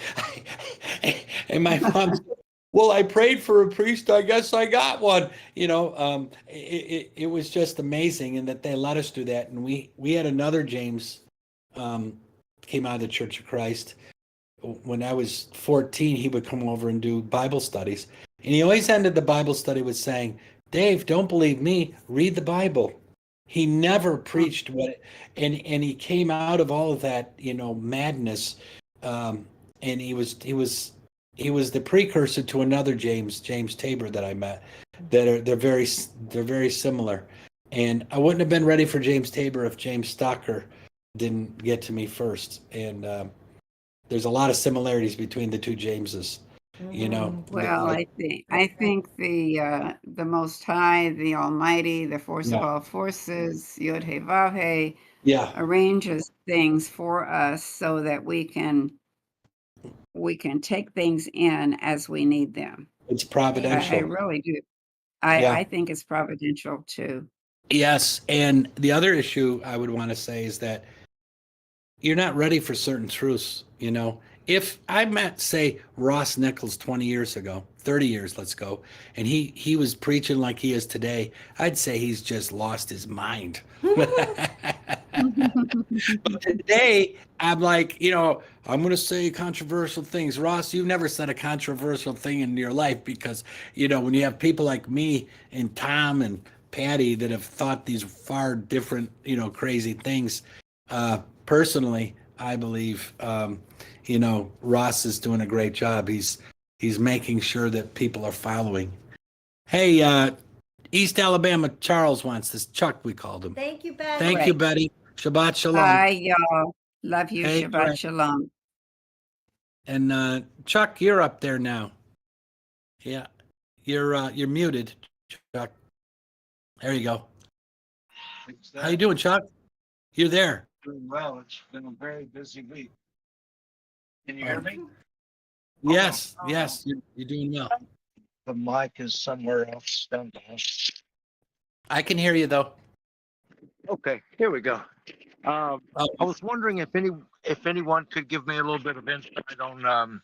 And my mom said, well, I prayed for a priest. I guess I got one. It was just amazing, and that they let us do that. And we had another James came out of the Church of Christ. When I was 14, he would come over and do Bible studies. And he always ended the Bible study with saying, Dave, don't believe me, read the Bible. He never preached and he came out of all of that, madness. And he was the precursor to another James Tabor that I met. They're very similar. And I wouldn't have been ready for James Tabor if James Stocker didn't get to me first. And there's a lot of similarities between the two Jameses. Well, I think the Most High, the Almighty, the Force of Yeah. all forces, Yod He Vav He, Yeah, arranges things for us so that we can take things in as we need them. it's I providential. really do. Yeah. I think it's providential too. Yes, and the other issue I would want to say is that you're not ready for certain truths. If I met, say, Ross Nichols 20 years ago, 30 years, let's go, and he was preaching like he is today, I'd say he's just lost his mind. But today, I'm like, I'm going to say controversial things. Ross, you've never said a controversial thing in your life because, when you have people like me and Tom and Patty that have thought these far different, crazy things. Personally, I believe, Ross is doing a great job. He's making sure that people are following. Hey, East Alabama, Charles wants this. Chuck, we called him. Thank you, Betty. Thank you, Betty. Shabbat shalom. Bye, y'all. Love you. Hey, Shabbat right. shalom. And Chuck, you're up there now. Yeah, you're muted, Chuck. There you go. How you doing, Chuck? You're there. Doing well. It's been a very busy week. Can you hear me? Yes, yes, you're doing well. The mic is somewhere else down there. I can hear you though. Okay, here we go. Oh, I was wondering if anyone could give me a little bit of insight on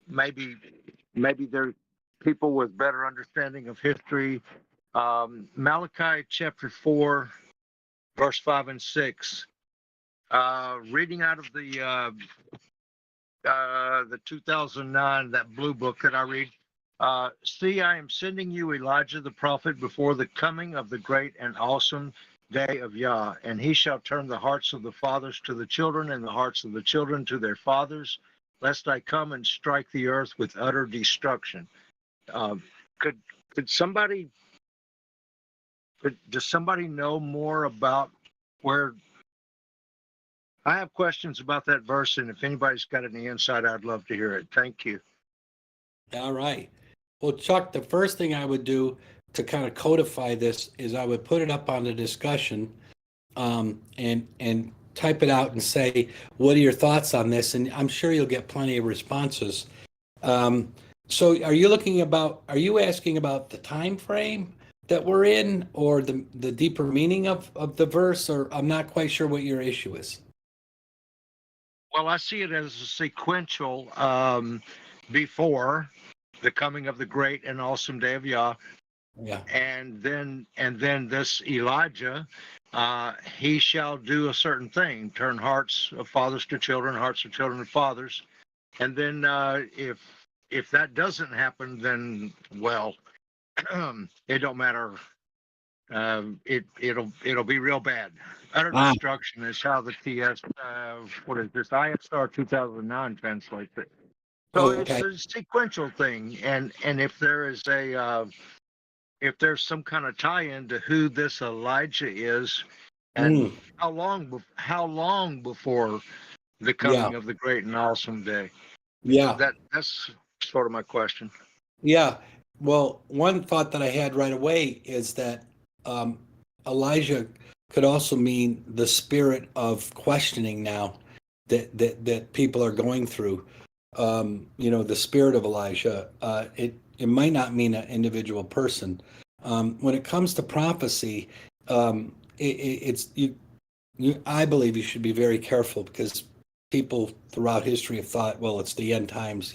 maybe there people with better understanding of history. Malachi chapter 4, verse 5 and 6. Reading out of the 2009, that blue book that I read. See, I am sending you Elijah the prophet before the coming of the great and awesome day of Yah, and he shall turn the hearts of the fathers to the children and the hearts of the children to their fathers, lest I come and strike the earth with utter destruction. Does somebody know more about where? I have questions about that verse, and if anybody's got any insight, I'd love to hear it. Thank you. all right. Well, Chuck, the first thing I would do to kind of codify this is I would put it up on the discussion, and type it out and say, what are your thoughts on this? And I'm sure you'll get plenty of responses. So are you asking about the time frame that we're in, or the deeper meaning of the verse, or I'm not quite sure what your issue is? Well, I see it as a sequential before the coming of the great and awesome day of Yah, Yeah. and then this Elijah, he shall do a certain thing, turn hearts of fathers to children, hearts of children to fathers, and then if that doesn't happen, then well, it don't matter. It'll be real bad. Utter Ah, destruction is how the TS what is this ISR 2009 translates it. So it's okay. a sequential thing, and if there's some kind of tie-in to who this Elijah is, and Mm, how long before the yeah. coming of the great and awesome day. Yeah. That's sort of my question. Yeah. Well, one thought that I had right away is that um, Elijah could also mean the spirit of questioning now that people are going through. The spirit of Elijah. It might not mean an individual person. When it comes to prophecy, it's I believe you should be very careful because people throughout history have thought, well, it's the end times.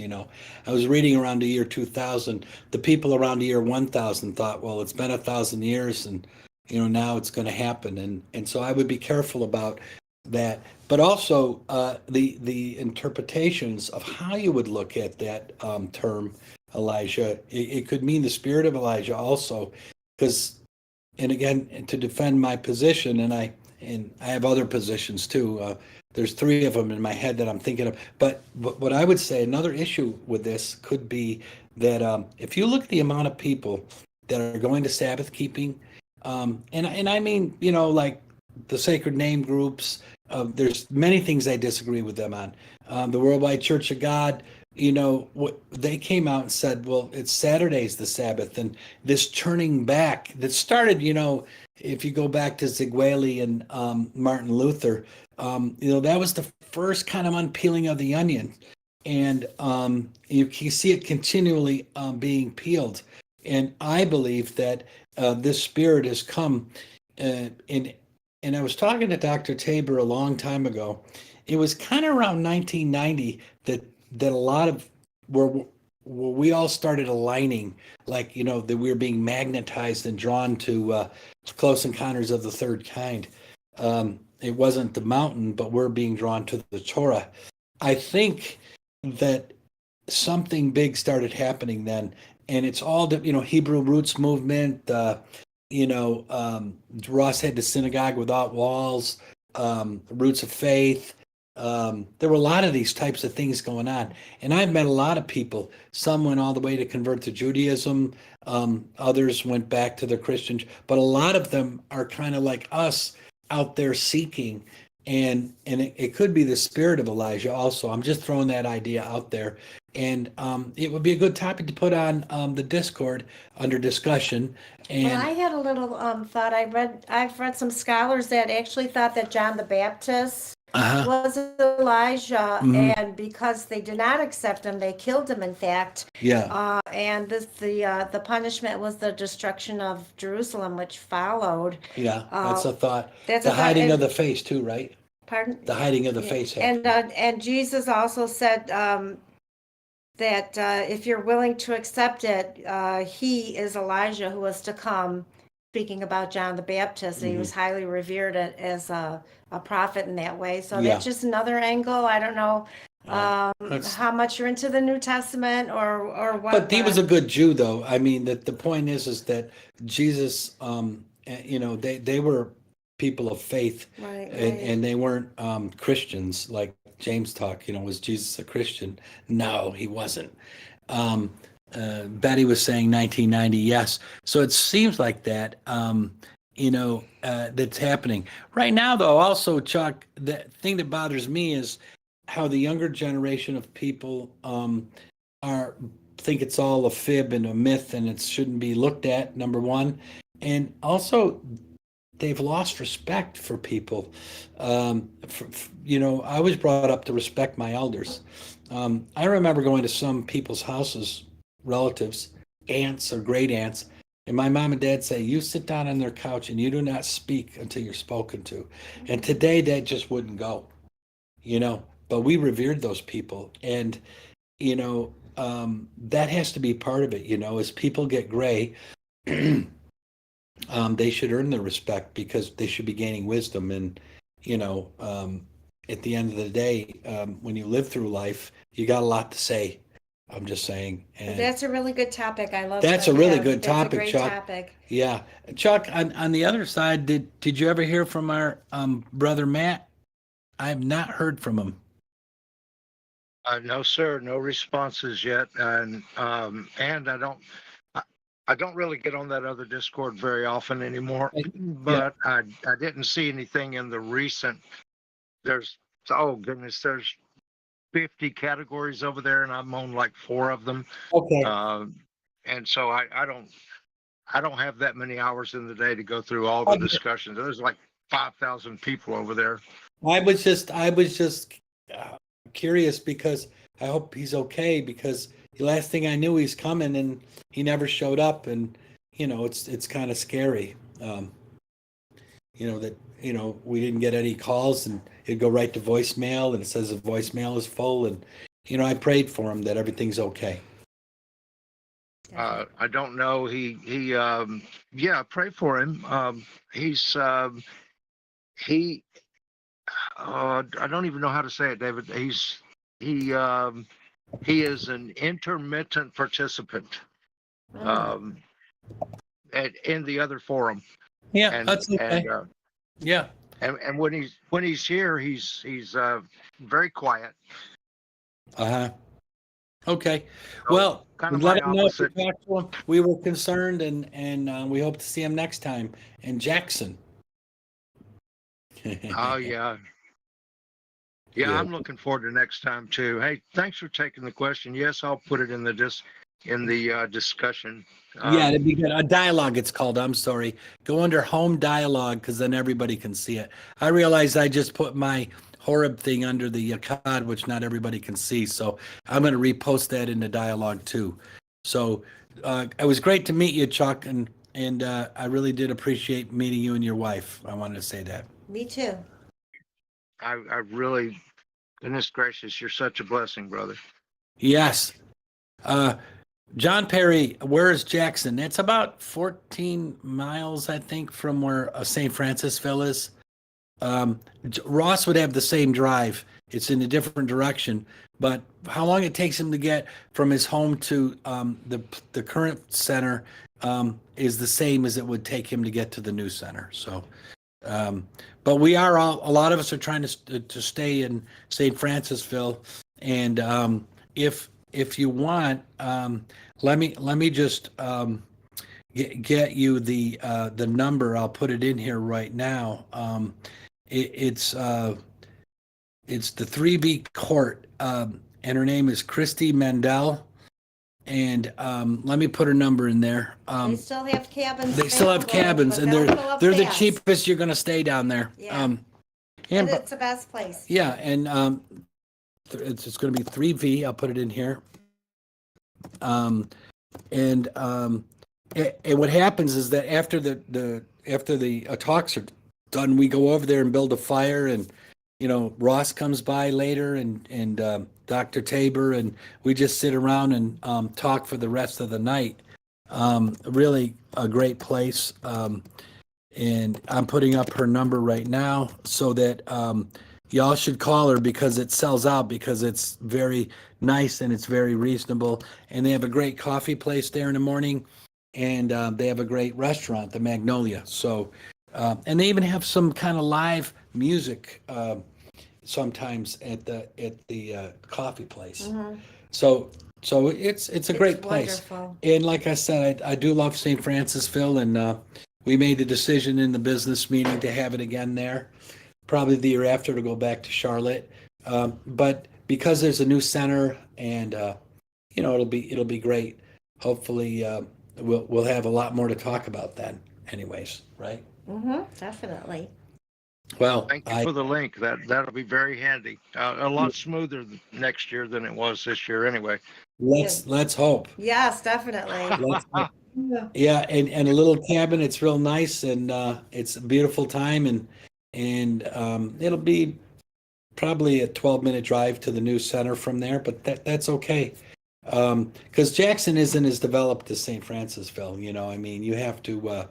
I was reading around the year 2000. The people around the year 1000 thought, well, it's been 1,000 years, and now it's going to happen. And so I would be careful about that. But also the interpretations of how you would look at that term, Elijah. It could mean the spirit of Elijah also, because and again, to defend my position, and I have other positions too. There's three of them in my head that I'm thinking of. But what I would say, another issue with this could be that if you look at the amount of people that are going to Sabbath keeping, and I mean, like the sacred name groups. There's many things I disagree with them on. The Worldwide Church of God, what they came out and said, well, it's Saturday's the Sabbath, and this turning back that started, if you go back to Zigwali and Martin Luther, that was the first kind of unpeeling of the onion, and you see it continually being peeled. And I believe that this spirit has come, and I was talking to Dr. Tabor a long time ago. It was kind of around 1990 that a lot of where we all started aligning, like that we were being magnetized and drawn to Close Encounters of the Third Kind. It wasn't the mountain, but we're being drawn to the Torah. I think that something big started happening then, and it's all the Hebrew roots movement. Ross had the synagogue without walls, roots of faith. There were a lot of these types of things going on, and I've met a lot of people. Some went all the way to convert to Judaism. Others went back to the Christians, but a lot of them are kind of like us, out there seeking. And it could be the spirit of Elijah also. I'm just throwing that idea out there, and it would be a good topic to put on the Discord under discussion. Well, I And had a little thought. I've read some scholars that actually thought that John the Baptist uh-huh, was Elijah, mhm, and because they did not accept him, they killed him. In fact, yeah, and the punishment was the destruction of Jerusalem, which followed. yeah, that's Uh, a thought. that's The a thought. hiding of And, the face too, right? pardon? The hiding of the Yeah. face And happened. and Jesus also said that if you're willing to accept it, he is Elijah who was to come. Speaking about John the Baptist, he was highly revered as a prophet in that way. So Yeah. that's just another angle. I don't know That's- how much you're into the New Testament or what. But he was a good Jew, though. I mean, that the point is that Jesus, they were people of faith, Right, and they weren't Christians like James talked. Was Jesus a Christian? No, he wasn't. Um, Betty was saying 1990, yes. So it seems like that. That's happening right now. Though, also, Chuck, the thing that bothers me is how the younger generation of people are think it's all a fib and a myth, and it shouldn't be looked at. Number one, and also they've lost respect for people. I was brought up to respect my elders. I remember going to some people's houses relatives, aunts or great aunts. And my mom and dad say, you sit down on their couch and you do not speak until you're spoken to. And today that just wouldn't go, but we revered those people. And, that has to be part of it, as people get gray, they should earn their respect because they should be gaining wisdom. And, at the end of the day, when you live through life, you got a lot to say. I'm just saying. And That's a really good topic. I love that's that. a really Yeah, good that's a topic, great Chuck. topic. Yeah. Chuck, on the other side, did you ever hear from our brother Matt? I have not heard from him. No, sir, no responses yet, and I don't really get on that other Discord very often anymore. But I didn't see anything in the recent. Oh goodness, there's 50 categories over there, and I'm on like 4 of them. Okay. And so I don't have that many hours in the day to go through all the discussions. There's like 5,000 people over there. I was just curious because I hope he's okay, because the last thing I knew he's coming and he never showed up, and it's kind of scary. That we didn't get any calls, and it'd go right to voicemail, and it says the voicemail is full, and I prayed for him that everything's okay. I don't know. Yeah, pray for him. I don't even know how to say it, David. He is an intermittent participant in the other forum. Yeah, And, that's okay. Yeah. And when he's here, he's very quiet. Okay. So, Well, kind of let my him know if you opposite. talk to him. We were concerned, and we hope to see him next time. And Jackson. Oh yeah. Yeah, I'm looking forward to next time too. Hey, thanks for taking the question. Yes, I'll put it in the discussion. Yeah, it'd be good. A dialogue, it's called. I'm sorry. Go under home dialogue, because then everybody can see it. I realized I just put my Horeb thing under the COD, which not everybody can see. So I'm going to repost that into dialogue too. So it was great to meet you, Chuck, and I really did appreciate meeting you and your wife. I wanted to say that. Me too. I really, goodness gracious, you're such a blessing, brother. Yes. John Perry, where is Jackson? It's about 14 miles, I think, from where St. Francisville is. Ross would have the same drive. It's in a different direction, but how long it takes him to get from his home to the current center is the same as it would take him to get to the new center. So, but a lot of us are trying to stay in St. Francisville, and if you want, let me just get you the number. I'll put it in here right now. It's the 3B court, and her name is Christy Mandel. And let me put her number in there. They still have cabins. They still have cabins, and they're the cheapest you're going to stay down there. Yeah. And it's the best place. Yeah, and it's going to be 3V. I'll put it in here. And what happens is that after the talks are done, we go over there and build a fire, and Ross comes by later, and Dr. Tabor, and we just sit around and talk for the rest of the night. Really a great place. And I'm putting up her number right now so that y'all should call her, because it sells out, because it's very nice and it's very reasonable. And they have a great coffee place there in the morning, and they have a great restaurant, the Magnolia. So, and they even have some kind of live music sometimes at the coffee place. Mm-hmm. So it's a great place. Wonderful. And like I said, I do love St. Francisville, and we made the decision in the business meeting to have it again there. Probably the year after to go back to Charlotte, but because there's a new center, and it'll be great. Hopefully, we'll have a lot more to talk about then. Anyways, right? Mm-hmm. Definitely. Well, Thank you for the link. That'll be very handy. A lot smoother next year than it was this year anyway. let's hope. Yes, definitely. Let's hope. Yeah. Yeah, and a little cabin. It's real nice, and it's a beautiful time, and it'll be probably a 12-minute drive to the new center from there, but that's okay. Because Jackson isn't as developed as St. Francisville. I mean, you have to.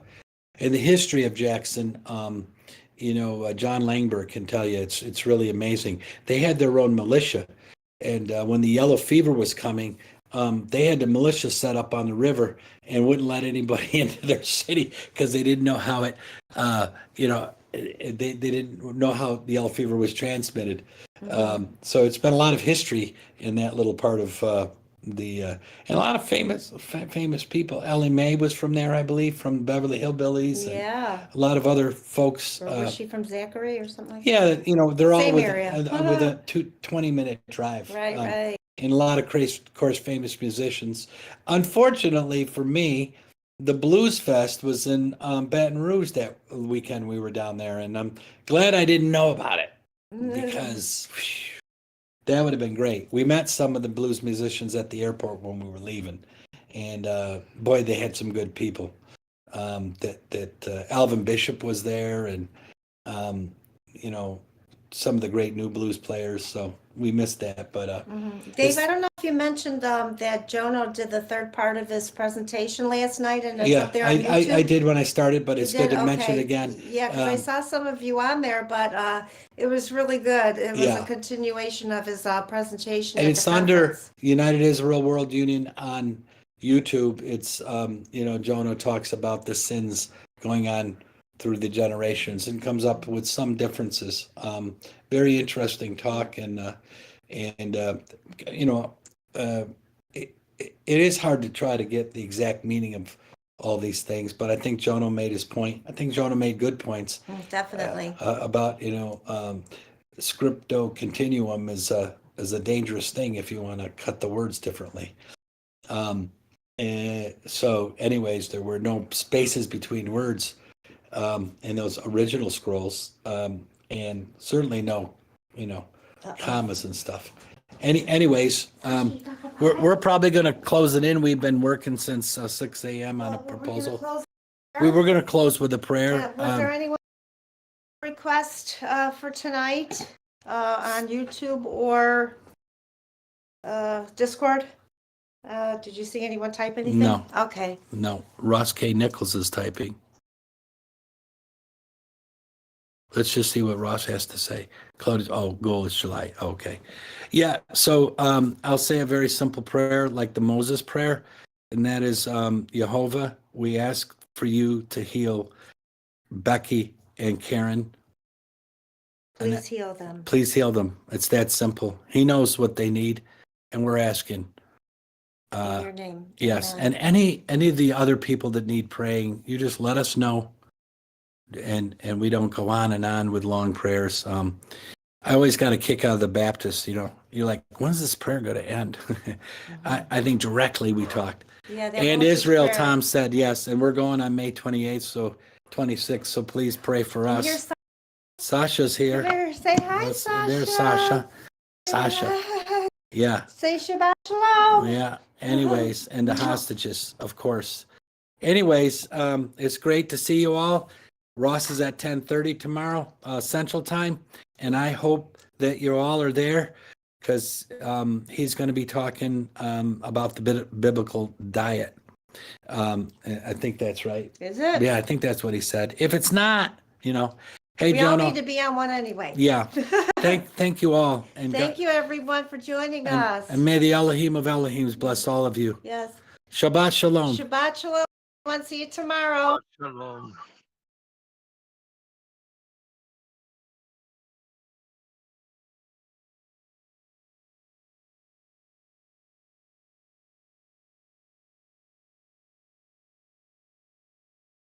In the history of Jackson, John Langberg can tell you it's really amazing. They had their own militia, and when the yellow fever was coming, they had the militia set up on the river and wouldn't let anybody into their city because they didn't know how it, they didn't know how the yellow fever was transmitted. So it's been a lot of history in that little part of and a lot of famous people. Ellie Mae was from there, I believe, from Beverly Hillbillies. And Yeah. a lot of other folks. Or was she from Zachary or something like that? Yeah, they're all Same with area. with a 20-minute drive. Right, right. And a lot of, of course, famous musicians. Unfortunately for me, the Blues Fest was in Baton Rouge that weekend we were down there, and I'm glad I didn't know about it because that would have been great. We met some of the blues musicians at the airport when we were leaving, and boy, they had some good people. Alvin Bishop was there, and some of the great new blues players. So we missed that, but Dave, I don't know if you mentioned that Jono did the third part of his presentation last night, and it's yeah, up there on YouTube. I did when I started, but You it's good did? to mention Okay. again. Yeah, because I saw some of you on there, but it was really good. It was Yeah. a continuation of his presentation. And at it's the under conference. United Israel World Union on YouTube. It's Jono talks about the sins going on through the generations and comes up with some differences. Very interesting talk, and it is hard to try to get the exact meaning of all these things, but I think Jono made his point. I think Jono made good points Definitely. about scripto continuum is a dangerous thing if you want to cut the words differently. And so anyways, there were no spaces between words in those original scrolls, and certainly no commas and stuff. Anyways, we're probably going to close it in. We've been working since 6 a.m. on a proposal. We were going to close with a prayer. Was there anyone request for tonight on YouTube or Discord? Did you see anyone type anything? No. Okay. No, Ross K. Nichols is typing. Let's just see what Ross has to say. Claudia, goal is July. Okay. Yeah, so I'll say a very simple prayer like the Moses prayer, and that is, Jehovah, we ask for you to heal Becky and Karen. Please heal them. Please heal them. It's that simple. He knows what they need, and we're asking. In your name. Yes, Amen. and any of the other people that need praying, you just let us know, and we don't go on and on with long prayers. I always got a kick out of the Baptists. You're like, when's this prayer going to end? I think directly we talked. Yeah, that And Moses Israel, prayer. Tom said yes, and we're going on May 28th, so 26th. So please pray for And us. here's Sasha's here. There, say hi, Let's- Sasha. There's Sasha. Sasha. Yeah. Say Shabbat Shalom. Yeah. Anyways, and the hostages, of course. Anyways, it's great to see you all. Ross is at 10:30 tomorrow, Central Time, and I hope that you all are there because he's going to be talking about the biblical diet. I think that's right. Is it? Yeah, I think that's what he said. If it's not, hey, We all need Jono. to be on one anyway. Yeah. Thank you all. And Thank you, everyone, for joining us. And may the Elohim of Elohims bless all of you. Yes. Shabbat Shalom. Shabbat Shalom. See you tomorrow. Shalom.